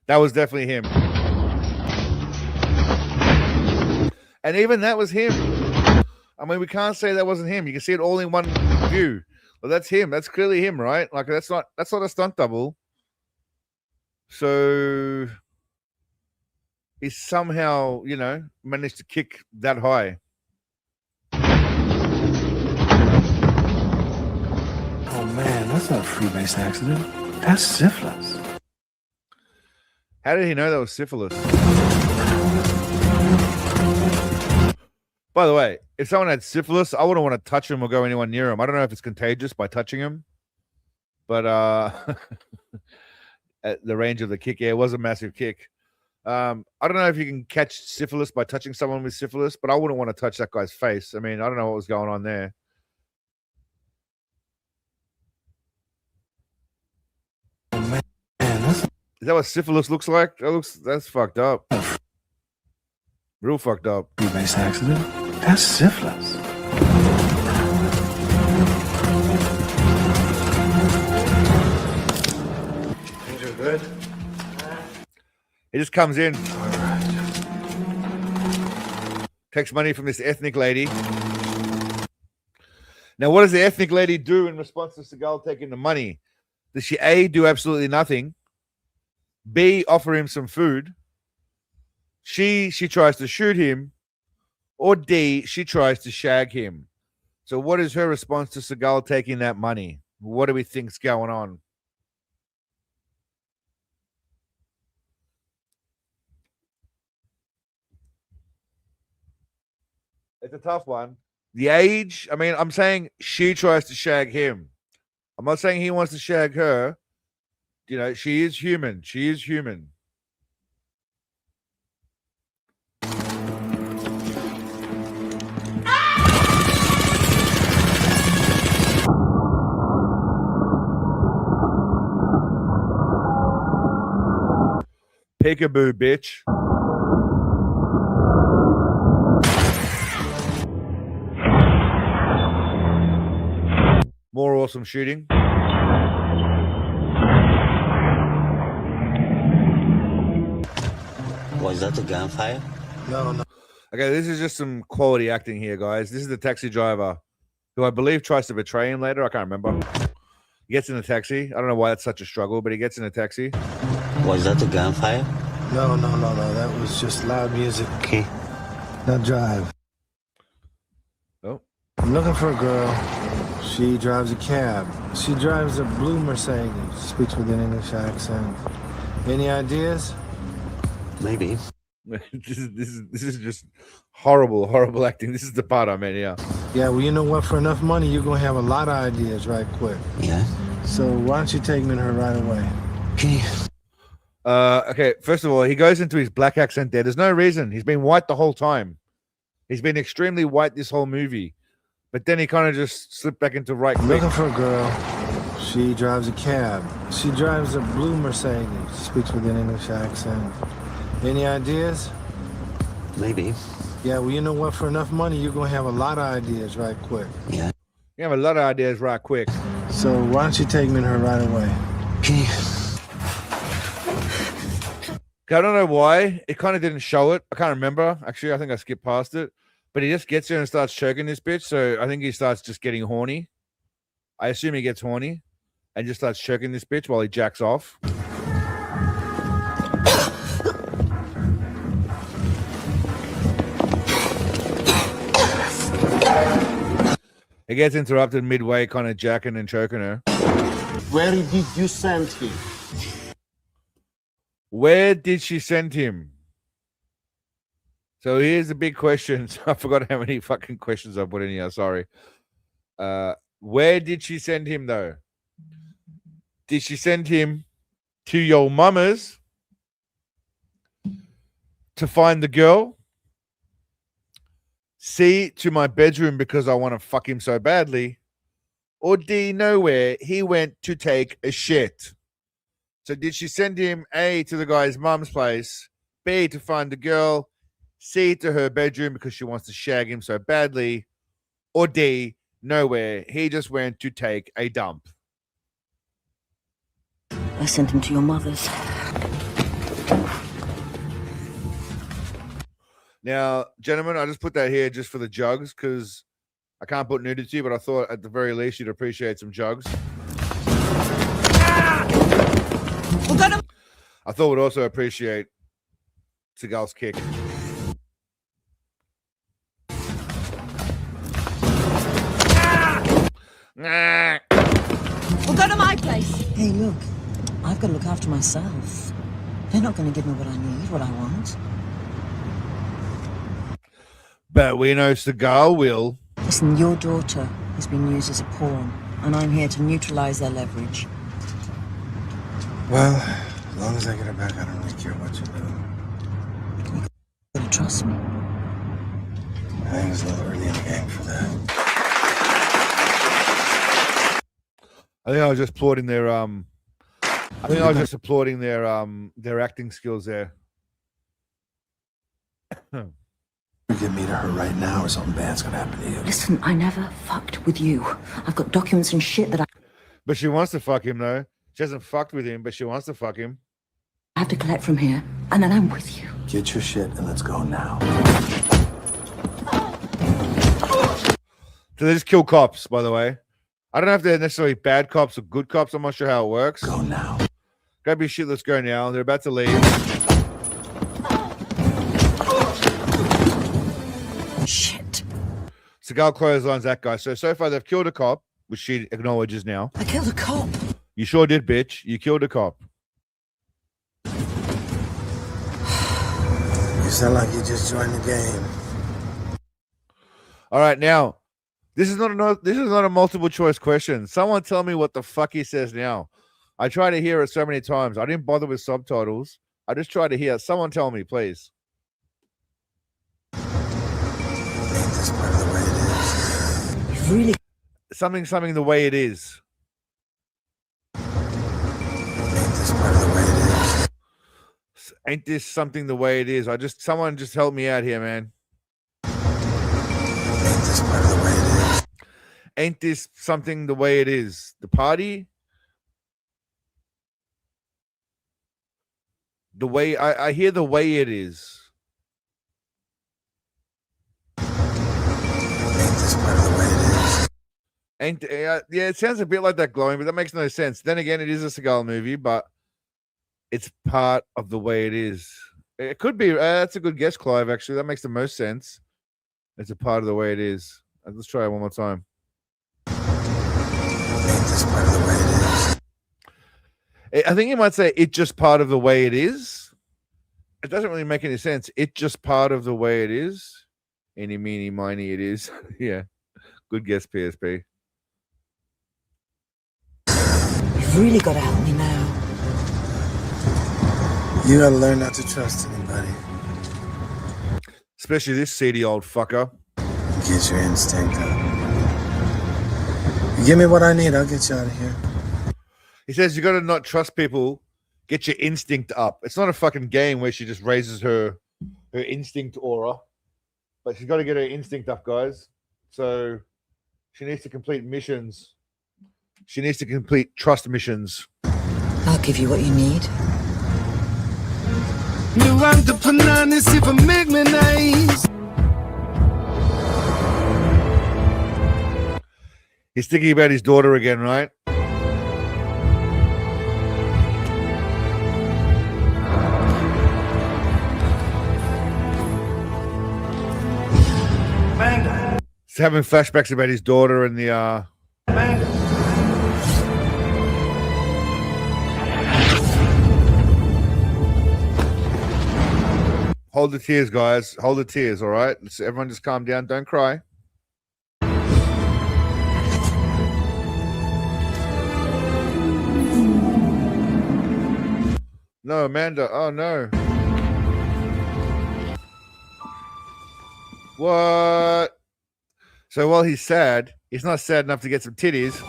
S5: That was definitely him. And even that was him. I mean, we can't say that wasn't him. You can see it all in one view. Well, that's him. That's clearly him, right? Like that's not a stunt double. So he somehow, managed to kick that high.
S1: Oh man, that's not a freebase accident. That's syphilis.
S5: How did he know that was syphilis? By the way, if someone had syphilis, I wouldn't want to touch him or go anyone near him. I don't know if it's contagious by touching him, but at the range of the kick, it was a massive kick. I don't know if you can catch syphilis by touching someone with syphilis, but I wouldn't want to touch that guy's face. I mean, I don't know what was going on there.
S1: Oh man, that's...
S5: Is that what syphilis looks like? That's fucked up. Real fucked up.
S1: Freebase accident. That's syphilis.
S3: Things are good.
S5: He just comes in, takes money from this ethnic lady. Now, what does the ethnic lady do in response to Seagull taking the money? Does she A, do absolutely nothing, B, offer him some food, she tries to shoot him, or D, she tries to shag him? So what is her response to Seagull taking that money? What do we think's going on? It's a tough one. The age, I mean, I'm saying she tries to shag him. I'm not saying he wants to shag her. She is human. She is human. Peekaboo, bitch. More awesome shooting.
S18: Was that a gunfire?
S3: No.
S5: Okay, this is just some quality acting here, guys. This is the taxi driver, who I believe tries to betray him later. I can't remember. He gets in the taxi. I don't know why that's such a struggle, but he gets in a taxi.
S18: Was that a gunfire?
S3: No. That was just loud music.
S18: Okay.
S3: Now drive.
S5: Oh.
S3: I'm looking for a girl. She drives a cab. She drives a blue Mercedes. Speaks with an English accent. Any ideas?
S18: Maybe.
S5: This is just horrible acting. This is the part I'm in, yeah.
S3: Yeah, well, you know what? For enough money, you're going to have a lot of ideas right quick.
S18: Yeah?
S3: So why don't you take me to her right away?
S18: Okay.
S5: Okay, first of all, he goes into his black accent there. There's no reason. He's been white the whole time. He's been extremely white this whole movie. But then he kind of just slipped back into right quick.
S3: Looking for a girl. She drives a cab. She drives a blue Mercedes. Speaks with an English accent. Any ideas?
S18: Maybe.
S3: Yeah, well, you know what? For enough money, you're going to have a lot of ideas right quick.
S18: Yeah?
S5: You have a lot of ideas right quick.
S3: So why don't you take me to her right away?
S18: Okay.
S5: I don't know why. It kind of didn't show it. I can't remember. Actually, I think I skipped past it. But he just gets there and starts choking this bitch. So I think he starts just getting horny. I assume he gets horny and just starts choking this bitch while he jacks off. He gets interrupted midway, kind of jacking and choking her.
S19: Where did you send him?
S5: Where did she send him? So here's the big question. I forgot how many fucking questions I put in here. Sorry. Where did she send him, though? Did she send him to your mama's to find the girl? C, to my bedroom because I want to fuck him so badly? Or D, nowhere, he went to take a shit? So did she send him A, to the guy's mum's place, B, to find the girl, C, to her bedroom because she wants to shag him so badly, or D, nowhere, he just went to take a dump?
S20: I sent him to your mother's.
S5: Now, gentlemen, I just put that here just for the jugs because I can't put nudity, but I thought at the very least you'd appreciate some jugs. I thought we'd also appreciate Seagull's kick.
S14: We'll go to my place.
S20: Hey, look, I've got to look after myself. They're not going to give me what I need, what I want.
S5: But we know Seagull will.
S20: Listen, your daughter has been used as a pawn, and I'm here to neutralize their leverage.
S1: Well, as long as I get her back, I don't really care what you do.
S20: You gotta trust me.
S1: I think it's a little early in the game for that.
S5: I think I was just applauding their their acting skills there.
S1: You get me to her right now or something bad's gonna happen to you.
S20: Listen, I never fucked with you. I've got documents and shit that I
S5: But she wants to fuck him though. She hasn't fucked with him, but she wants to fuck him.
S20: have to collect from here, and then I'm with you.
S1: Get your shit and let's go now.
S5: So they just kill cops, by the way. I don't know if they're necessarily bad cops or good cops. I'm not sure how it works.
S1: Go now.
S5: Grab your shit, let's go now. They're about to leave.
S20: Shit.
S5: Seagull clotheslines that guy. So far they've killed a cop, which she acknowledges now.
S20: I killed a cop.
S5: You sure did, bitch. You killed a cop.
S1: You sound like you just joined the game.
S5: All right, now this is not a multiple choice question. Someone tell me what the fuck he says now. I try to hear it so many times. I didn't bother with subtitles. I just try to hear. Someone tell me, please.
S20: Really?
S5: Something the way it is. Ain't this something the way it is? Someone just help me out here, man. Ain't this something the way it is? The party? The way I hear the way it is. Ain't yeah, it sounds a bit like that glowing, but that makes no sense. Then again, it is a Seagull movie, but it's part of the way it is. It could be. That's a good guess, Clive. Actually, that makes the most sense. It's a part of the way it is. Let's try it one more time. I think you might say it just part of the way it is. It doesn't really make any sense. It just part of the way it is. Any, meeny, miny, it is. Yeah. Good guess, PSP.
S20: You've really got to help me now.
S1: You gotta learn not to trust anybody.
S5: Especially this seedy old fucker.
S1: Get your instinct up. You give me what I need, I'll get you out of here.
S5: He says you got to not trust people. Get your instinct up. It's not a fucking game where she just raises her instinct aura, but she's got to get her instinct up, guys. So she needs to complete missions. She needs to complete trust missions.
S20: I'll give you what you need.
S17: You want the bananas if I make me nice.
S5: He's thinking about his daughter again, right? He's having flashbacks about his daughter and the Hold the tears, guys. Hold the tears, all right? Everyone just calm down. Don't cry. No, Amanda. Oh, no. What? So while he's sad, he's not sad enough to get some titties.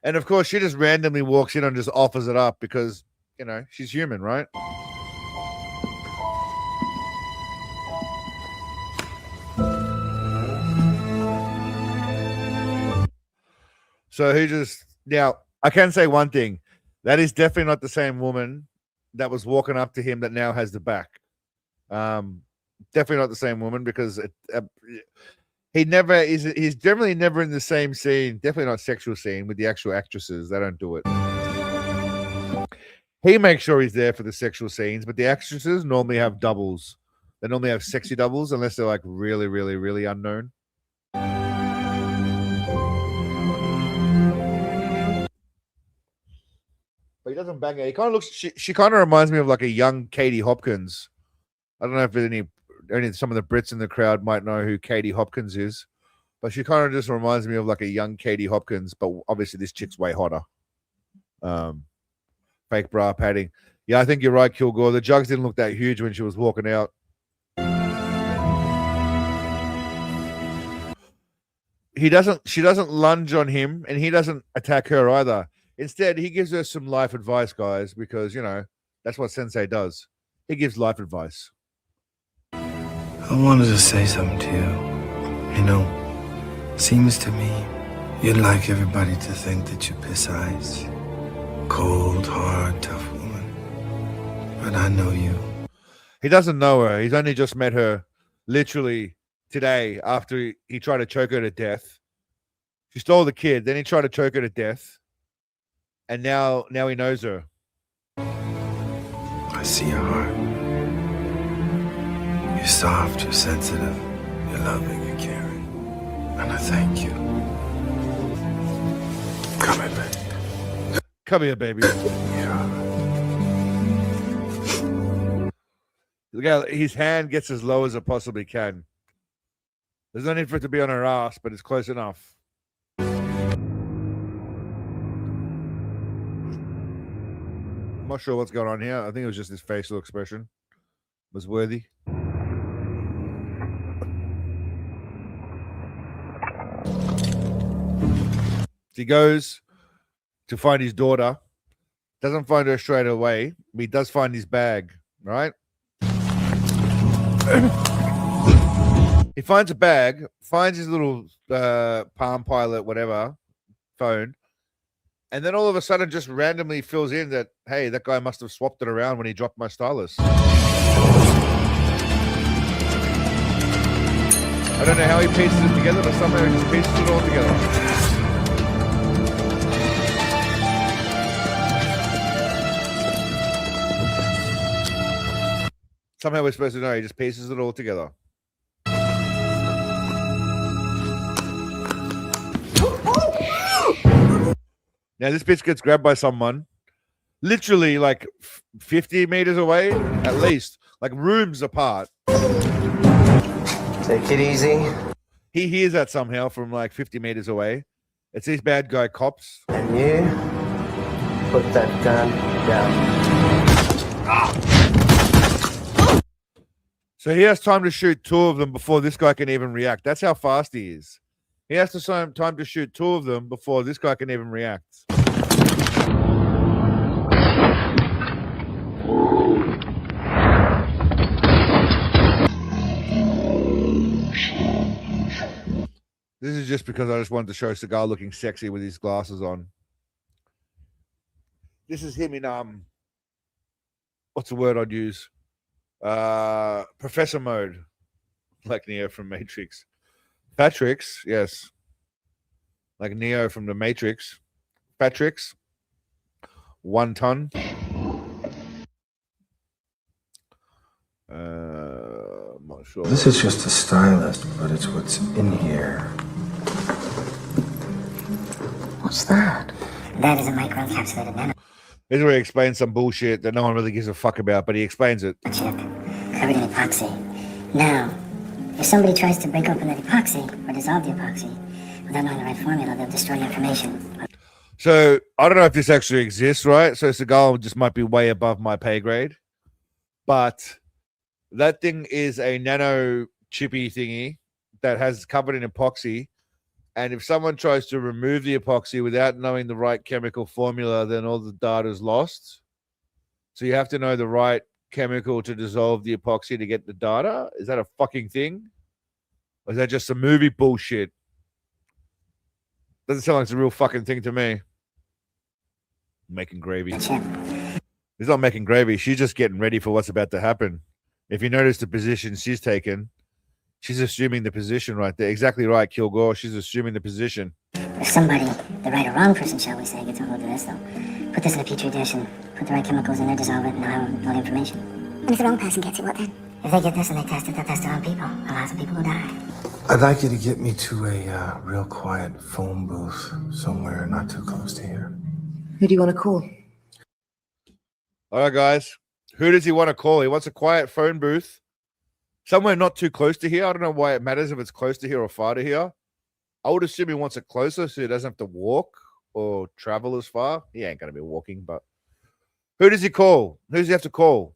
S5: And, of course, she just randomly walks in and just offers it up because, you know, she's human, right? So he just now I can say one thing. That is definitely not the same woman that was walking up to him that now has the back. Definitely not the same woman because he never is. He's definitely never in the same scene. Definitely not sexual scene with the actual actresses. They don't do it. He makes sure he's there for the sexual scenes, but the actresses normally have doubles. They normally have sexy doubles unless they're like really, really, really unknown. But he doesn't bang her. He kind of looks. She kind of reminds me of like a young Katie Hopkins. I don't know if only some of the Brits in the crowd might know who Katie Hopkins is, but she kind of just reminds me of like a young Katie Hopkins. But obviously, this chick's way hotter. Fake bra padding. Yeah, I think you're right, Kilgore. The jugs didn't look that huge when she was walking out. She doesn't lunge on him, and he doesn't attack her either. Instead, he gives her some life advice, guys, because, that's what Sensei does. He gives life advice.
S17: I wanted to say something to you. Seems to me you'd like everybody to think that you're piss ice. Cold, hard, tough woman. But I know you.
S5: He doesn't know her. He's only just met her literally today after he tried to choke her to death. She stole the kid. Then he tried to choke her to death. And now he knows her.
S17: I see your heart. You're soft, you're sensitive, you're loving, you're caring. And I thank you. Come here, baby.
S5: Come here, baby.
S17: Yeah.
S5: Look how his hand gets as low as it possibly can. There's no need for it to be on her ass, but it's close enough. I'm not sure what's going on here. I think it was just his facial expression was worthy. He goes to find his daughter. Doesn't find her straight away. But he does find his bag, right? He finds a bag, finds his little Palm Pilot, whatever, phone. And then all of a sudden just randomly fills in that, hey, that guy must have swapped it around when he dropped my stylus. I don't know how he pieces it together, but somehow he just pieces it all together. Somehow we're supposed to know he just pieces it all together. Now, this bitch gets grabbed by someone literally like 50 meters away, at least, like rooms apart.
S21: Take it easy.
S5: He hears that somehow from like 50 meters away. It's these bad guy cops.
S21: And you put that gun down.
S5: So he has time to shoot two of them before this guy can even react. That's how fast he is. He has time to shoot two of them before this guy can even react. This is just because I just wanted to show Seagull looking sexy with his glasses on. This is him in what's the word I'd use? Professor mode, like Neo from Matrix. Patrick's, yes, like Neo from the Matrix. Patrick's, 1 ton. I'm not sure.
S17: This is just a stylist, but it's what's in here.
S15: What's that? That is a microencapsulated nano
S5: This is where he explains some bullshit that no one really gives a fuck about, but he explains it.
S15: chip covered in epoxy. Now, if somebody tries to break open that epoxy or dissolve the epoxy without knowing the right formula, they'll destroy the information.
S5: So I don't know if this actually exists, right? So Seagull just might be way above my pay grade, but that thing is a nano chippy thingy that has covered in epoxy. And if someone tries to remove the epoxy without knowing the right chemical formula, then all the data is lost. So you have to know the right chemical to dissolve the epoxy to get the data. Is that a fucking thing? Or is that just some movie bullshit? Doesn't sound like it's a real fucking thing to me. Making gravy. He's not making gravy. She's just getting ready for what's about to happen. If you notice the position she's taken, she's assuming the position right there. Exactly right, Kilgore. She's assuming the position.
S15: If somebody, the right or wrong person, shall we say, gets a hold of this, they'll put this in a petri dish and put the right chemicals in there, dissolve it, and they'll have all the information. And if the wrong person gets it, what then? If they get this and they test it, they'll test it on people. And lots of people will die.
S17: I'd like you to get me to a real quiet phone booth somewhere not too close to here.
S20: Who do you want to call?
S5: All right, guys. Who does he want to call? He wants a quiet phone booth somewhere not too close to here. I don't know why it matters if it's close to here or far to here. I would assume he wants it closer so he doesn't have to walk or travel as far. He ain't going to be walking, but who does he call? Who does he have to call?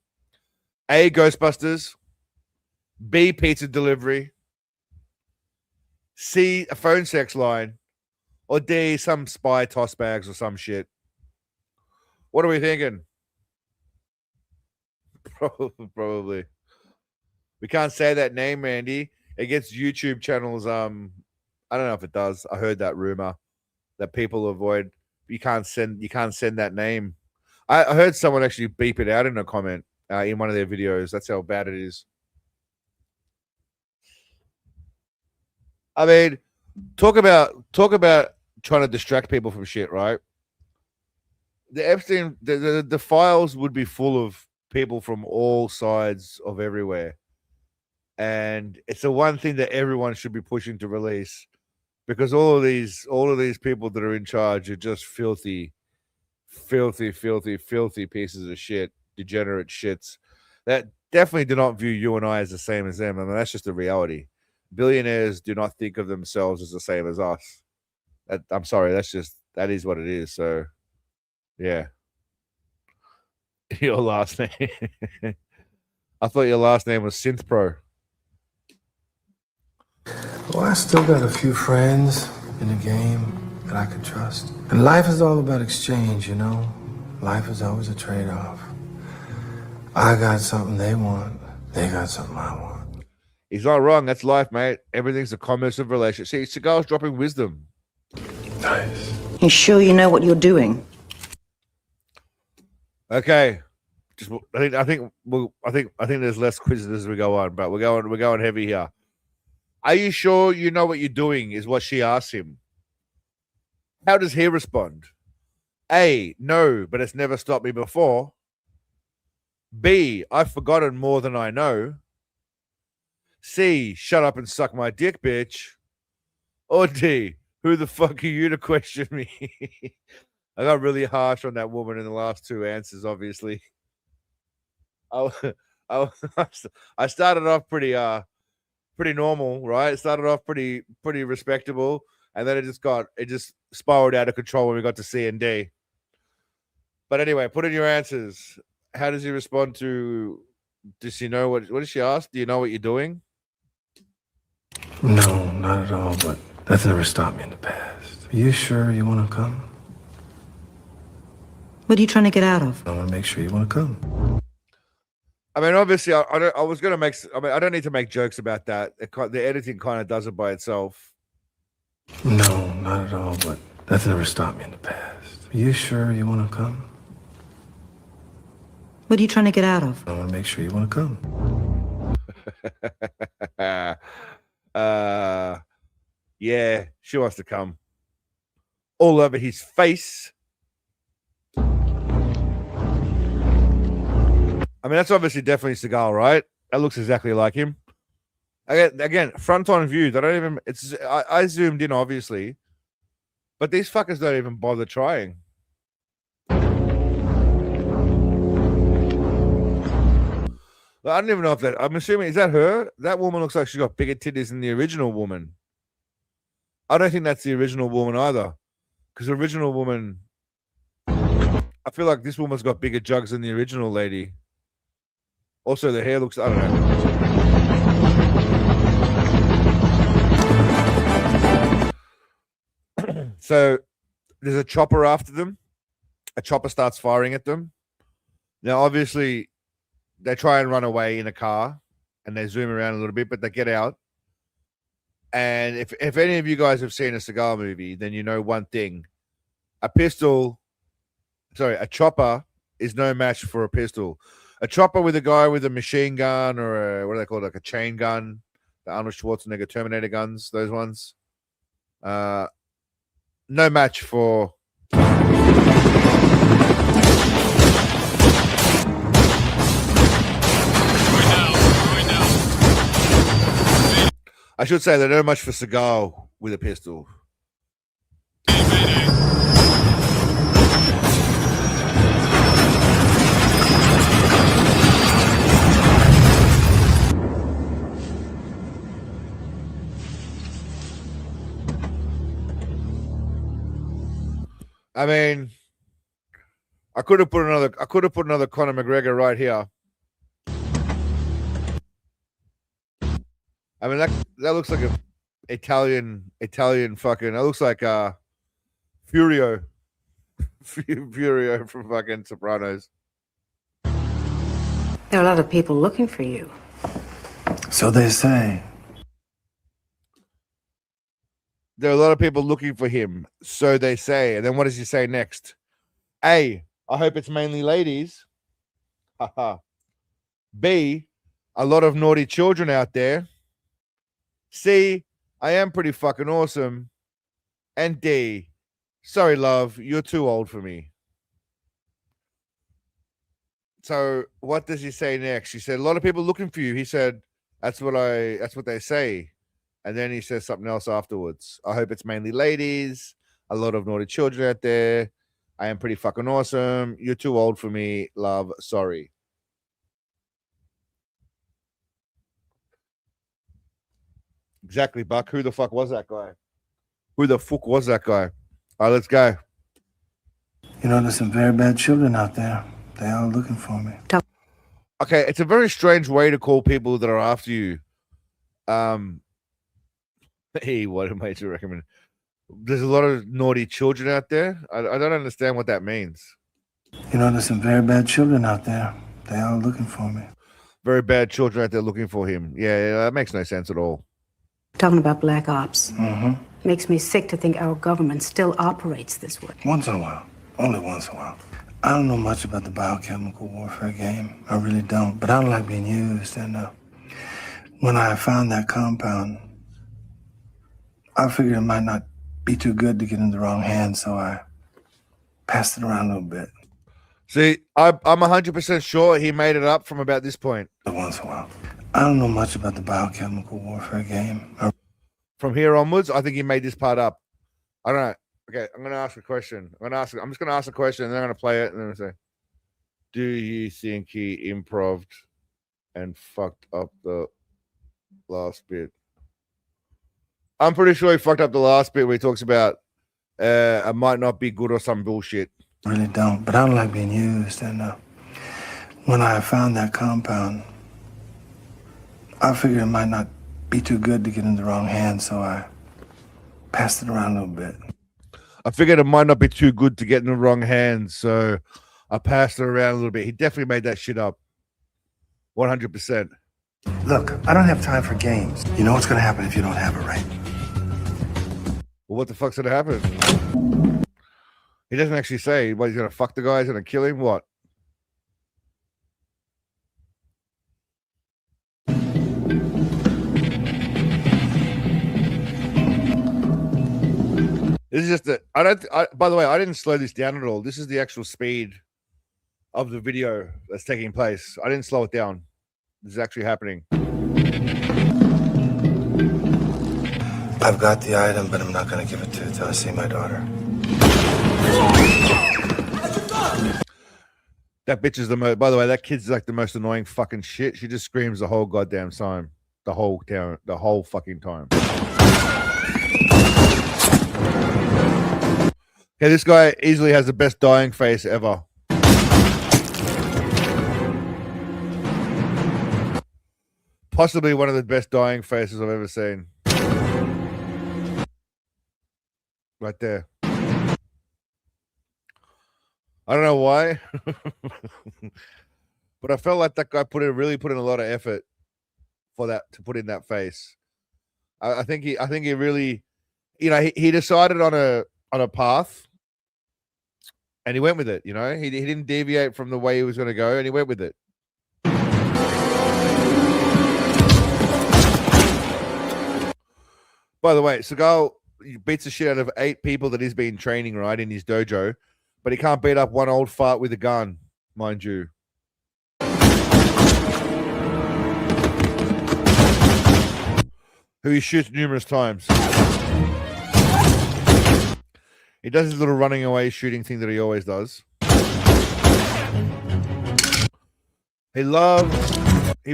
S5: A, Ghostbusters. B, pizza delivery. C, a phone sex line. Or D, some spy toss bags or some shit. What are we thinking? Probably. We can't say that name, Randy. It gets YouTube channels. I don't know if it does. I heard that rumor that people avoid. You can't send that name. I heard someone actually beep it out in a comment in one of their videos. That's how bad it is. I mean, talk about trying to distract people from shit, right? The Epstein, the files would be full of people from all sides of everywhere. And it's the one thing that everyone should be pushing to release, because all of these people that are in charge are just filthy pieces of shit, degenerate shits that definitely do not view you and I as the same as them. I mean, that's just the reality. Billionaires do not think of themselves as the same as us. I'm sorry, that is what it is. So, yeah. Your last name. I thought your last name was Synth Pro.
S17: Well, I still got a few friends in the game that I can trust. And life is all about exchange, you know? Life is always a trade-off. I got something they want. They got something I want.
S5: He's not wrong. That's life, mate. Everything's a commerce of relationships. See, Seagull's dropping wisdom.
S17: Nice.
S20: You sure you know what you're doing?
S5: Okay. I think there's less quizzes as we go on, but we're going heavy here. Are you sure you know what you're doing? Is what she asks him. How does he respond? A, no, but it's never stopped me before. B, I've forgotten more than I know. C, shut up and suck my dick, bitch. Or D, who the fuck are you to question me? I got really harsh on that woman in the last two answers, obviously. I started off pretty normal, right? It started off pretty respectable, and then it just spiraled out of control when we got to C and D. But anyway, put in your answers. How does he respond to? Does she know what does she ask? Do you know what you're doing?
S17: No, not at all, but that's never stopped me in the past. Are you sure you want to come?
S20: What are you trying to get out of?
S17: I want to make sure you want to come.
S5: I mean, obviously, I was going to make. I mean, I don't need to make jokes about that. The editing kind of does it by itself.
S17: No, not at all, but that's never stopped me in the past. Are you sure you want to come?
S20: What are you trying to get out of?
S17: I want to make sure you want to come.
S5: Yeah, she wants to come. All over his face. I mean, that's obviously definitely Seagull, right? That looks exactly like him. Again, front on view. They don't even. I zoomed in, obviously, but these fuckers don't even bother trying. I don't even know if that. I'm assuming, is that her? That woman looks like she's got bigger titties than the original woman. I don't think that's the original woman either, because the original woman. I feel like this woman's got bigger jugs than the original lady. Also, the hair looks. I don't know. So there's a chopper after them. A chopper starts firing at them. Now, obviously, they try and run away in a car, and they zoom around a little bit, but they get out. And if any of you guys have seen a Seagull movie, then you know one thing: a chopper is no match for a pistol. A chopper with a guy with a machine gun or what do they call it, like a chain gun, the Arnold Schwarzenegger Terminator guns, those ones. No match for. I should say they're no match for Seagull with a pistol. I mean, I could have put another Conor McGregor right here. I mean, that looks like a Italian fucking. That looks like Furio from fucking Sopranos.
S4: There are a lot of people looking for you.
S17: So they say.
S5: There are a lot of people looking for him, so they say. And then what does he say next? A, I hope it's mainly ladies. Haha. B, a lot of naughty children out there. C, I am pretty fucking awesome. And D, sorry, love, you're too old for me. So what does he say next? He said, a lot of people looking for you. He said, that's what they say. And then he says something else afterwards. I hope it's mainly ladies, a lot of naughty children out there. I am pretty fucking awesome. You're too old for me. Love, sorry. Exactly, Buck. Who the fuck was that guy? Who the fuck was that guy? All right, let's go.
S17: You know, there's some very bad children out there. They are looking for me.
S5: Okay, it's a very strange way to call people that are after you. Hey, what am I to recommend? There's a lot of naughty children out there. I don't understand what that means.
S17: You know, there's some very bad children out there. They are looking for me.
S5: Very bad children out there looking for him. Yeah, that makes no sense at all.
S4: Talking about black ops.
S17: Mm-hmm.
S4: Makes me sick to think our government still operates this way.
S17: Once in a while. Only once in a while. I don't know much about the biochemical warfare game. I really don't. But I don't like being used. And when I found that compound, I figured it might not be too good to get in the wrong hands, so I passed it around a little bit.
S5: See, I'm 100% sure he made it up from about this point.
S17: Once in a while. I don't know much about the biochemical warfare game.
S5: From here onwards, I think he made this part up. I don't know. Okay, I'm going to ask a question. I'm just going to ask a question, and then I'm going to play it, and then I'm going to say, do you think he improv'd and fucked up the last bit? I'm pretty sure he fucked up the last bit where he talks about I might not be good or some bullshit.
S17: I really don't, but I don't like being used. And when I found that compound, I figured it might not be too good to get in the wrong hands, so I passed it around a little bit.
S5: I figured it might not be too good to get in the wrong hands, so I passed it around a little bit. He definitely made that shit up. 100%.
S17: Look, I don't have time for games. You know what's going to happen if you don't have it right.
S5: Well, what the fuck's going to happen? He doesn't actually say what he's going to fuck the guy, he's going to kill him. What? This is just by the way, I didn't slow this down at all. This is the actual speed of the video that's taking place. I didn't slow it down. This is actually happening.
S17: I've got the item, but I'm not going to give it to you until I see my daughter.
S5: That bitch is the most. By the way, that kid's like the most annoying fucking shit. She just screams the whole goddamn time, the whole fucking time. Okay, this guy easily has the best dying face ever. Possibly one of the best dying faces I've ever seen. Right there. I don't know why, but I felt like that guy really put in a lot of effort for that, to put in that face. I think he really, you know, he decided on a path, and he went with it. You know, he didn't deviate from the way he was going to go, and he went with it. By the way, Seagull beats the shit out of 8 people that he's been training, right, in his dojo, but he can't beat up one old fart with a gun, mind you. Who he shoots numerous times. He does his little running away shooting thing that he always does. He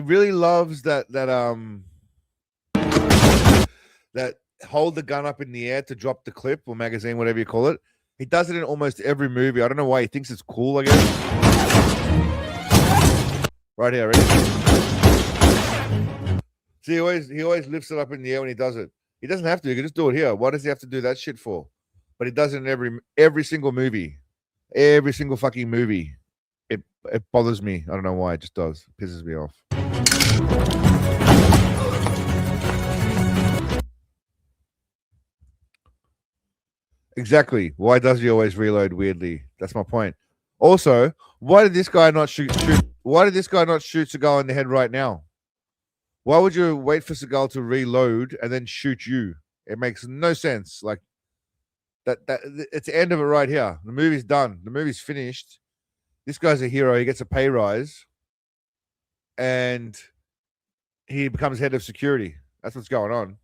S5: really loves that hold the gun up in the air to drop the clip or magazine, whatever you call it. He does it in almost every movie. I don't know why he thinks it's cool, I guess. Right here, ready? See, he always lifts it up in the air when he does it. He doesn't have to. He can just do it here. Why does he have to do that shit for? But he does it in every single movie. Every single fucking movie. It bothers me. I don't know why. It just does. It pisses me off. Exactly. Why does he always reload weirdly? That's my point. Also, why did this guy not shoot? Why did this guy not shoot Seagull in the head right now? Why would you wait for Seagull to reload and then shoot you? It makes no sense. Like that it's the end of it right here. The movie's done. The movie's finished. This guy's a hero. He gets a pay rise, and he becomes head of security. That's what's going on.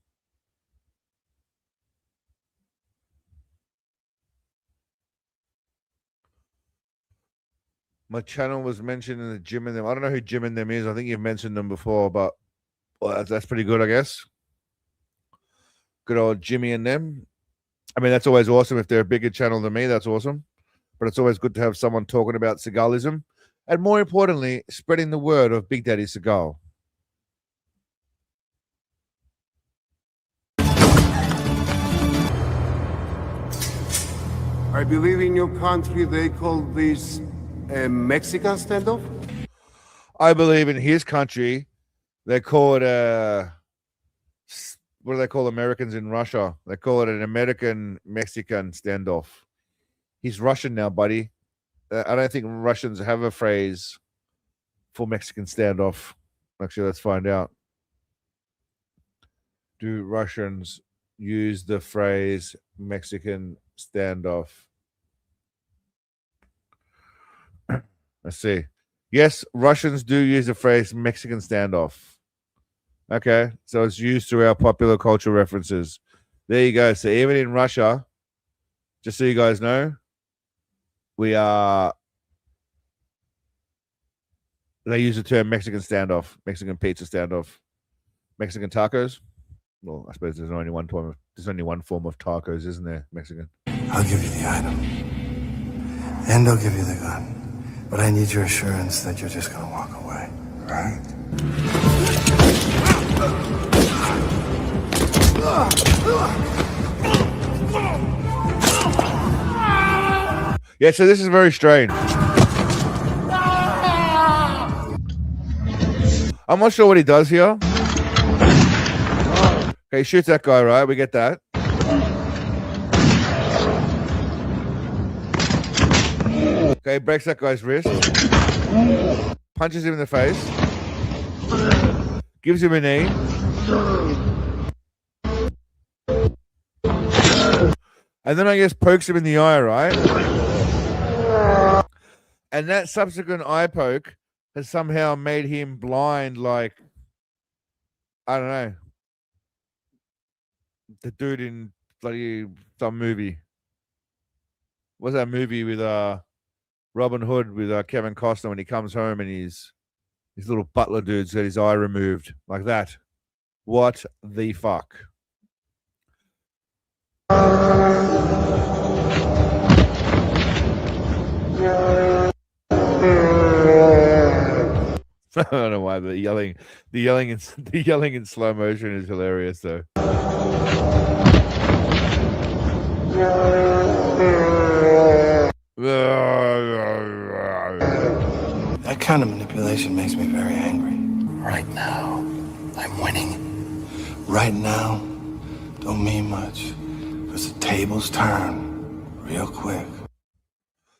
S5: My channel was mentioned in the Jim and them. I don't know who Jim and them is. I think you've mentioned them before, but well, that's pretty good, I guess. Good old Jimmy and them. I mean, that's always awesome. If they're a bigger channel than me, that's awesome. But it's always good to have someone talking about Seagalism. And more importantly, spreading the word of Big Daddy Seagull.
S19: I believe in your country they call this a Mexican standoff?
S5: I believe in his country, they call it what do they call Americans in Russia? They call it an American-Mexican standoff. He's Russian now, buddy. I don't think Russians have a phrase for Mexican standoff. Actually, let's find out. Do Russians use the phrase Mexican standoff? Let's see. Yes, Russians do use the phrase Mexican standoff. Okay, so it's used throughout popular culture references. There you go. So even in Russia, just so you guys know, they use the term Mexican standoff, Mexican pizza standoff, Mexican tacos. Well, I suppose there's only one form of tacos, isn't there? Mexican.
S17: I'll give you the item. And I'll give you the gun. But I need your assurance that you're just gonna walk away, right?
S5: Yeah, so this is very strange. I'm not sure what he does here. Okay, he shoots that guy, right? We get that. Okay, breaks that guy's wrist. Punches him in the face. Gives him a knee. And then I guess pokes him in the eye, right? And that subsequent eye poke has somehow made him blind, like, I don't know, the dude in bloody some movie. What's that movie with Robin Hood with Kevin Costner when he comes home and his little butler dude's got his eye removed like that? What the fuck? I don't know why, but the yelling in slow motion is hilarious, though.
S17: That kind of manipulation makes me very angry.
S6: Right now, I'm winning.
S17: Right now don't mean much, because the tables turn real quick.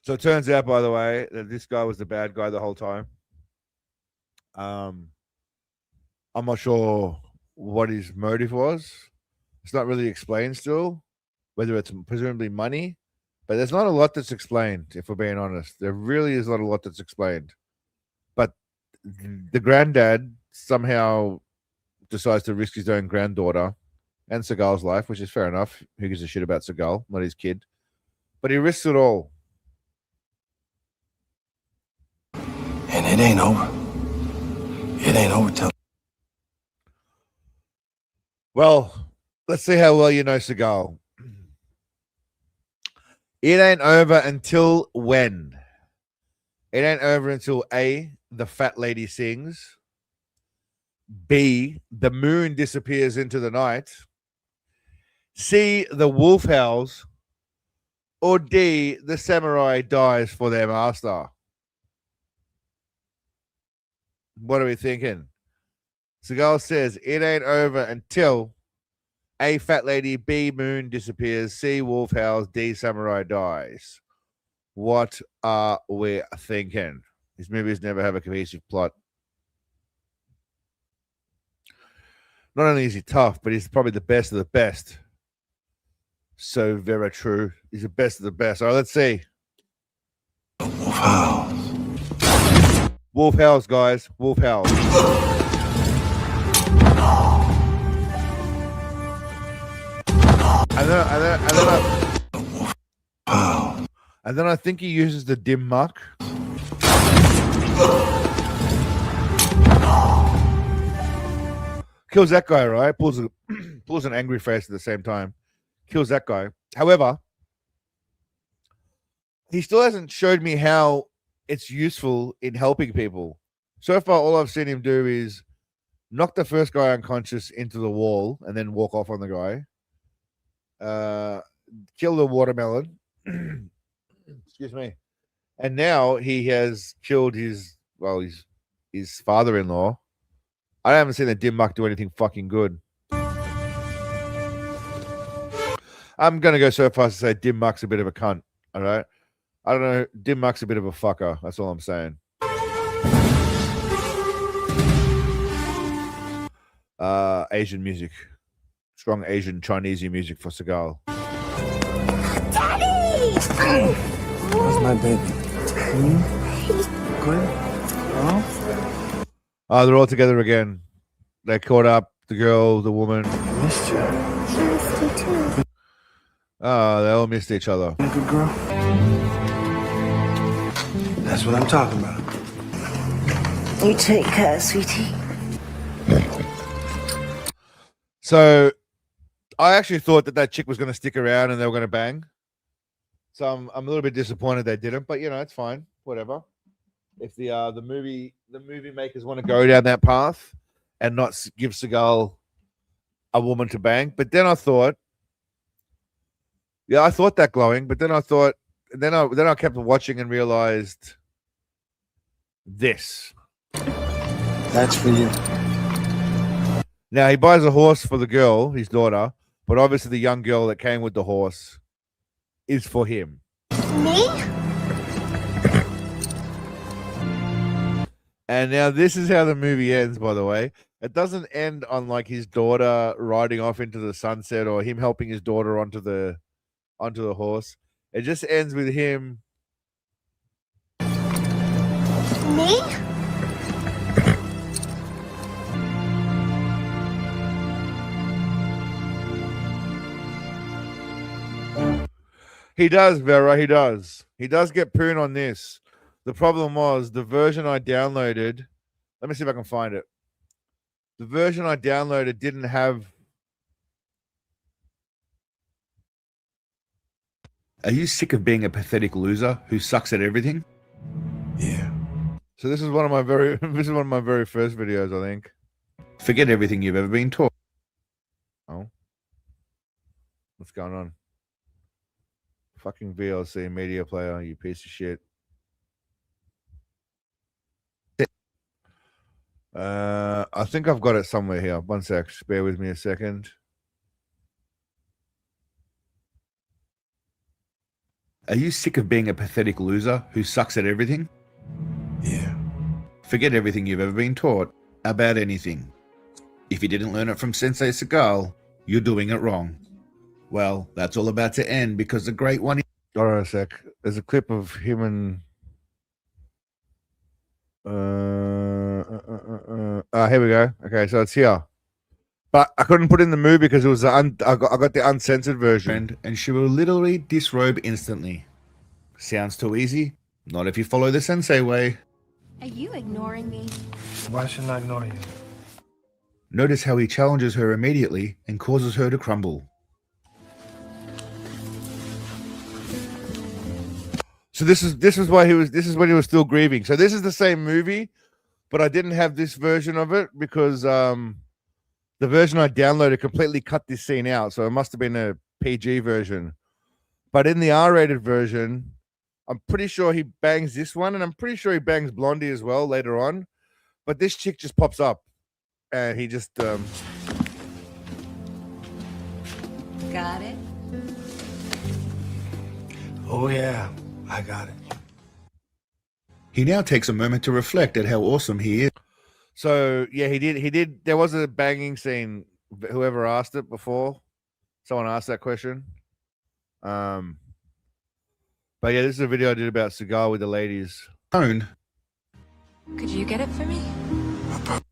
S5: So it turns out, by the way, that this guy was the bad guy the whole time. I'm not sure what his motive was. It's not really explained still, whether it's presumably money, but there's not a lot that's explained, if we're being honest. There really is not a lot that's explained. But the granddad somehow decides to risk his own granddaughter and Seagull's life, which is fair enough. Who gives a shit about Seagull, not his kid? But he risks it all.
S17: And it ain't over. It ain't over till...
S5: Well, let's see how well you know Seagull. It ain't over until when? It ain't over until A, the fat lady sings. B, the moon disappears into the night. C, the wolf howls. Or D, the samurai dies for their master. What are we thinking? Seagull says it ain't over until A, fat lady, B, moon disappears, C, wolf howls, D, samurai dies. What are we thinking? These movies never have a cohesive plot. Not only is he tough, but he's probably the best of the best. So very true. He's the best of the best. All right, let's see.
S17: Wolf howls.
S5: Wolf howls, guys. Wolf howls. And then I think he uses the dim muck. Kills that guy, right? Pulls an angry face at the same time. Kills that guy. However, he still hasn't showed me how it's useful in helping people. So far, all I've seen him do is knock the first guy unconscious into the wall and then walk off on the guy. Kill the watermelon. Excuse me. And now he has killed his father-in-law. I haven't seen the dim muck do anything fucking good. I'm going to go so far as to say Dim Muck's a bit of a cunt, all right? I don't know. Dim Muck's a bit of a fucker. That's all I'm saying. Asian music. Strong Asian, Chinese music for Seagull.
S10: Daddy!
S17: Where's my baby? Good? Oh?
S5: Oh, they're all together again. They caught up, the girl, the woman.
S17: Missed you.
S15: She missed you too.
S5: Oh, they all missed each other.
S17: Good girl. That's what I'm talking about.
S20: You take care, sweetie.
S5: So, I actually thought that chick was going to stick around and they were going to bang. So I'm a little bit disappointed they didn't, but you know, it's fine. Whatever. If the movie makers want to go down that path and not give Seagull a woman to bang, but then I thought, I thought that glowing, but then I thought, then I kept watching and realized this.
S17: That's for you.
S5: Now he buys a horse for the girl, his daughter, but obviously the young girl that came with the horse is for him.
S15: Me?
S5: And now this is how the movie ends, by the way. It doesn't end on like his daughter riding off into the sunset or him helping his daughter onto the horse. It just ends with him.
S15: Me?
S5: He does, Vera. He does. He does get poon on this. The problem was the version I downloaded. Let me see if I can find it. The version I downloaded didn't have. Are you sick of being a pathetic loser who sucks at everything?
S17: Yeah.
S5: So this is one of my very first videos, I think. Forget everything you've ever been taught. Oh. What's going on? Fucking VLC media player, you piece of shit. I think I've got it somewhere here. One sec. Just bear with me a second. Are you sick of being a pathetic loser who sucks at everything?
S17: Yeah.
S6: Forget everything you've ever been taught about anything. If you didn't learn it from Sensei Seagull,
S7: you're doing it wrong. Well, that's all about to end because the great one...
S5: Hold on a sec. There's a clip of him and... here we go. Okay, so it's here. But I couldn't put in the movie because it was I got the uncensored version.
S7: And she will literally disrobe instantly. Sounds too easy? Not if you follow the Sensei way.
S22: Are you ignoring me?
S17: Why shouldn't I ignore you?
S7: Notice how he challenges her immediately and causes her to crumble.
S5: So this is why this is when he was still grieving. So this is the same movie, but I didn't have this version of it because the version I downloaded completely cut this scene out. So it must have been a PG version. But in the R-rated version, I'm pretty sure he bangs this one, and I'm pretty sure he bangs Blondie as well later on. But this chick just pops up, and he just
S14: Got it?
S17: Oh yeah, I got it.
S7: He now takes a moment to reflect at how awesome he is.
S5: So yeah, he did. There was a banging scene. Whoever asked it before, someone asked that question. But yeah, this is a video I did about Seagull with the ladies.
S7: Could
S14: you get it for me?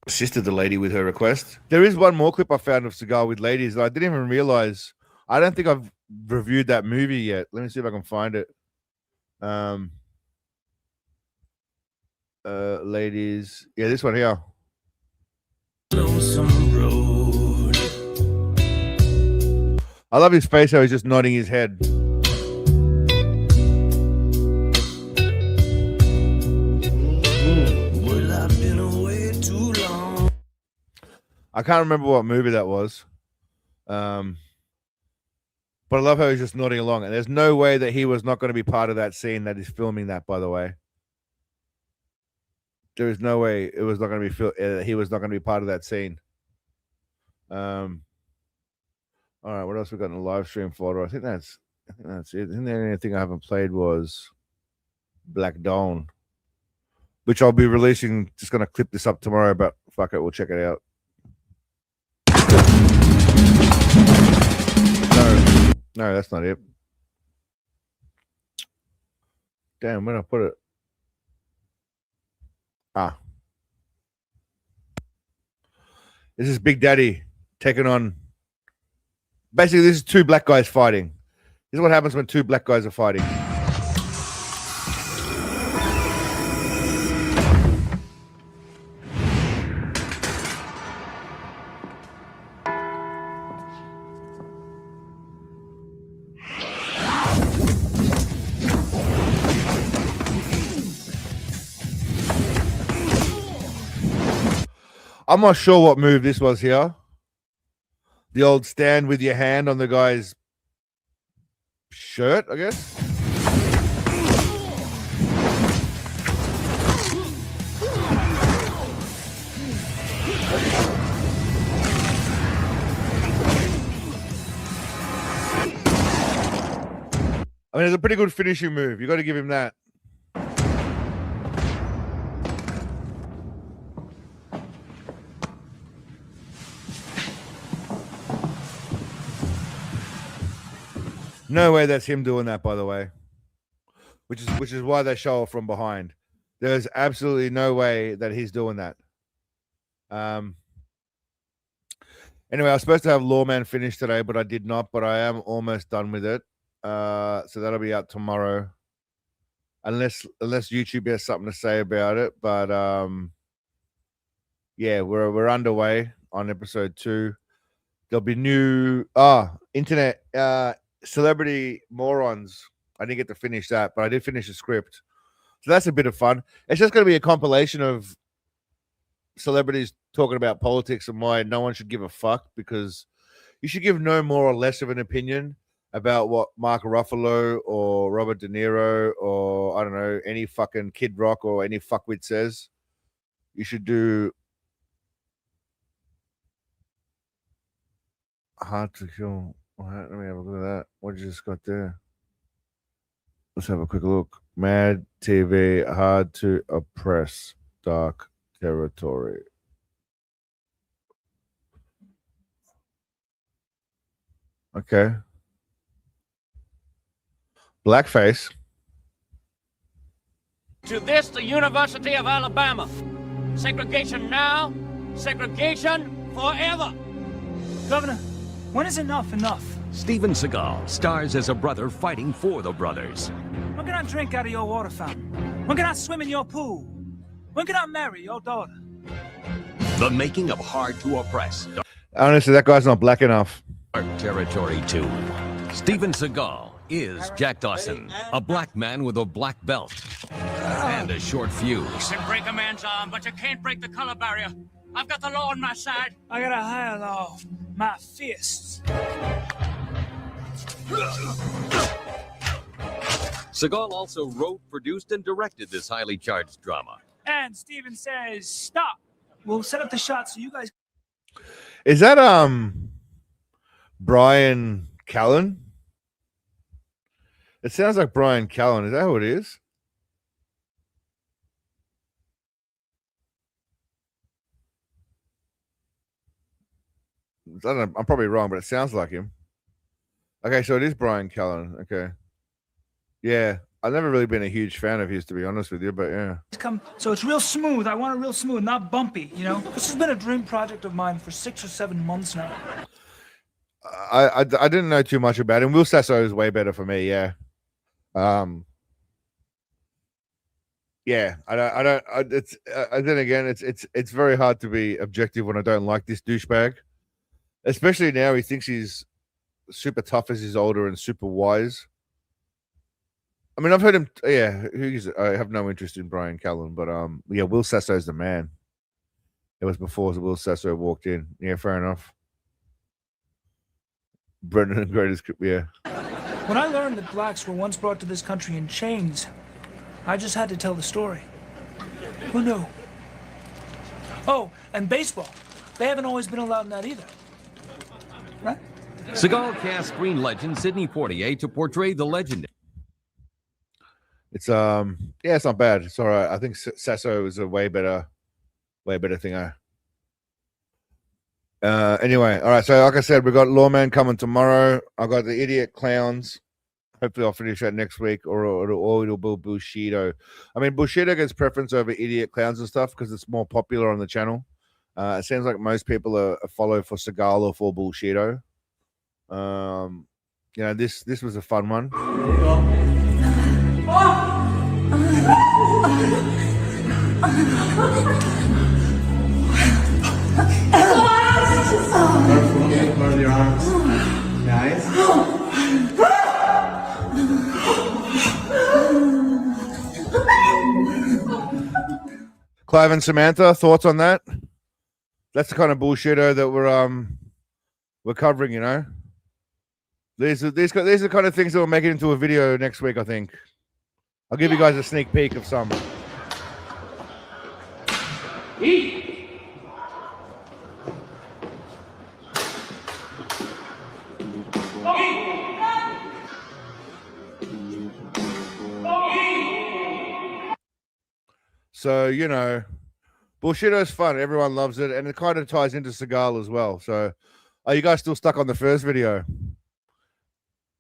S7: Assisted the lady with her request.
S5: There is one more clip I found of Seagull with ladies that I didn't even realize. I don't think I've reviewed that movie yet. Let me see if I can find it. Ladies. Yeah, this one here. I love his face, how he's just nodding his head.
S10: Well, I've been away too long.
S5: I can't remember what movie that was. But I love how he's just nodding along. And there's no way that he was not going to be part of that scene that is filming that, by the way. There is no way it was not going to be he was not going to be part of that scene. All right, what else we got in the live stream folder? I think that's it. Isn't there anything I haven't played was Black Dawn, which I'll be releasing. Just going to clip this up tomorrow, but fuck it, we'll check it out. No, that's not it. Damn, where'd I put it? This is Big Daddy taking on... Basically, this is two black guys fighting. This is what happens when two black guys are fighting. I'm not sure what move this was here. The old stand with your hand on the guy's shirt, I guess. I mean, it's a pretty good finishing move. You got to give him that. No way that's him doing that, by the way. Which is why they show it from behind. There's absolutely no way that he's doing that. Anyway, I was supposed to have Lawman finish today, but I did not. But I am almost done with it. So that'll be out tomorrow. Unless YouTube has something to say about it. But yeah, we're underway on episode 2. There'll be new internet Celebrity Morons. I didn't get to finish that, but I did finish the script. So that's a bit of fun. It's just going to be a compilation of celebrities talking about politics and why no one should give a fuck, because you should give no more or less of an opinion about what Mark Ruffalo or Robert De Niro or, I don't know, any fucking Kid Rock or any fuckwit says. You should do Hard to Kill. All right, let me have a look at that. What you just got there? Let's have a quick look. Mad TV, Hard to Oppress, Dark Territory. Okay. Blackface.
S8: To this, the University of Alabama. Segregation now, segregation forever.
S9: Governor, when is enough enough?
S23: Steven Seagal stars as a brother fighting for the brothers.
S9: When can I drink out of your water fountain? When can I swim in your pool? When can I marry your daughter?
S23: The making of Hard to Oppress.
S5: Honestly, that guy's not black enough.
S23: Dark Territory 2. Steven Seagal is Jack Dawson, a black man with a black belt and a short fuse.
S8: You can break a man's arm, but you can't break the color barrier. I've got the law on my side.
S9: I got a higher law, my fists.
S23: Seagal also wrote, produced, and directed this highly charged drama.
S9: And Steven says, stop. We'll set up the shot so you guys...
S5: Is that Brian Callen? It sounds like Brian Callen. Is that who it is? I don't know. I'm probably wrong, but it sounds like him. Okay, so it is Brian Callen. Okay. Yeah. I've never really been a huge fan of his, to be honest with you, but yeah.
S9: Come, so it's real smooth. I want it real smooth, not bumpy, you know? This has been a dream project of mine for 6 or 7 months now.
S5: I didn't know too much about him. Will Sasso is way better for me, yeah. Yeah, then again, it's very hard to be objective when I don't like this douchebag. Especially now he thinks he's super tough as he's older and super wise. I mean, I've heard him. Yeah, I have no interest in Brian Callen, but yeah, Will Sasso's the man. It was before Will Sasso walked in. Yeah, fair enough. Brendan and greatest, yeah.
S9: When I learned that blacks were once brought to this country in chains, I just had to tell the story. Who knew? Oh, and baseball. They haven't always been allowed in that either. Right?
S23: Seagal cast screen legend Sidney Poitier to portray the legend.
S5: It's yeah, it's not bad. It's all right. I think Sasso is a way better thinger. Anyway, all right. So like I said, we got Lawman coming tomorrow. I got the Idiot Clowns. Hopefully, I'll finish that next week, or it'll be Bushido. I mean, Bushido gets preference over Idiot Clowns and stuff because it's more popular on the channel. It seems like most people are follow for Seagal or for Bushido. You know, this was a fun one.
S21: Close your arms. Guys.
S5: Clive and Samantha, thoughts on that? That's the kind of bullshitter that we're covering, you know. These are the kind of things that will make it into a video next week, I think. I'll give you guys a sneak peek of some. So, you know, Bullshitto's fun. Everyone loves it. And it kind of ties into Seagal as well. So, are you guys still stuck on the first video?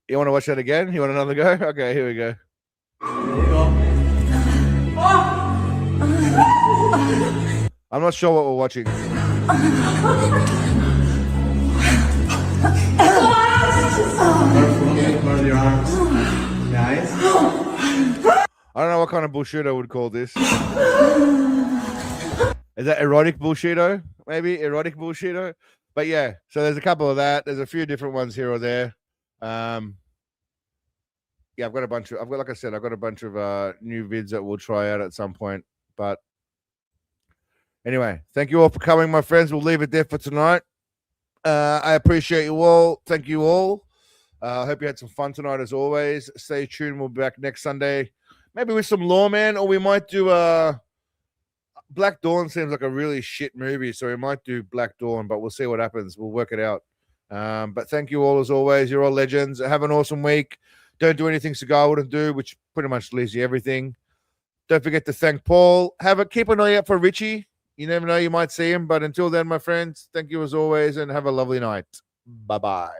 S5: You want to watch that again? You want another go? Okay, here we go. I'm not sure what we're watching.
S21: Close your arms. Guys.
S5: I don't know what kind of bullshitto would call this. Is that erotic bullshitto? Maybe erotic bullshitto. But yeah, so there's a couple of that. There's a few different ones here or there. Yeah, I've got a bunch of. Like I said, I've got a bunch of new vids that we'll try out at some point. But anyway, thank you all for coming, my friends. We'll leave it there for tonight. I appreciate you all. Thank you all. I hope you had some fun tonight as always. Stay tuned. We'll be back next Sunday. Maybe with some Lawman, or we might do Black Dawn seems like a really shit movie, so we might do Black Dawn, but we'll see what happens. We'll work it out. But thank you all as always. You're all legends. Have an awesome week. Don't do anything Seagal wouldn't do, which pretty much leaves you everything. Don't forget to thank Paul. Keep an eye out for Richie. You never know, you might see him. But until then, my friends, thank you as always, and have a lovely night. Bye-bye.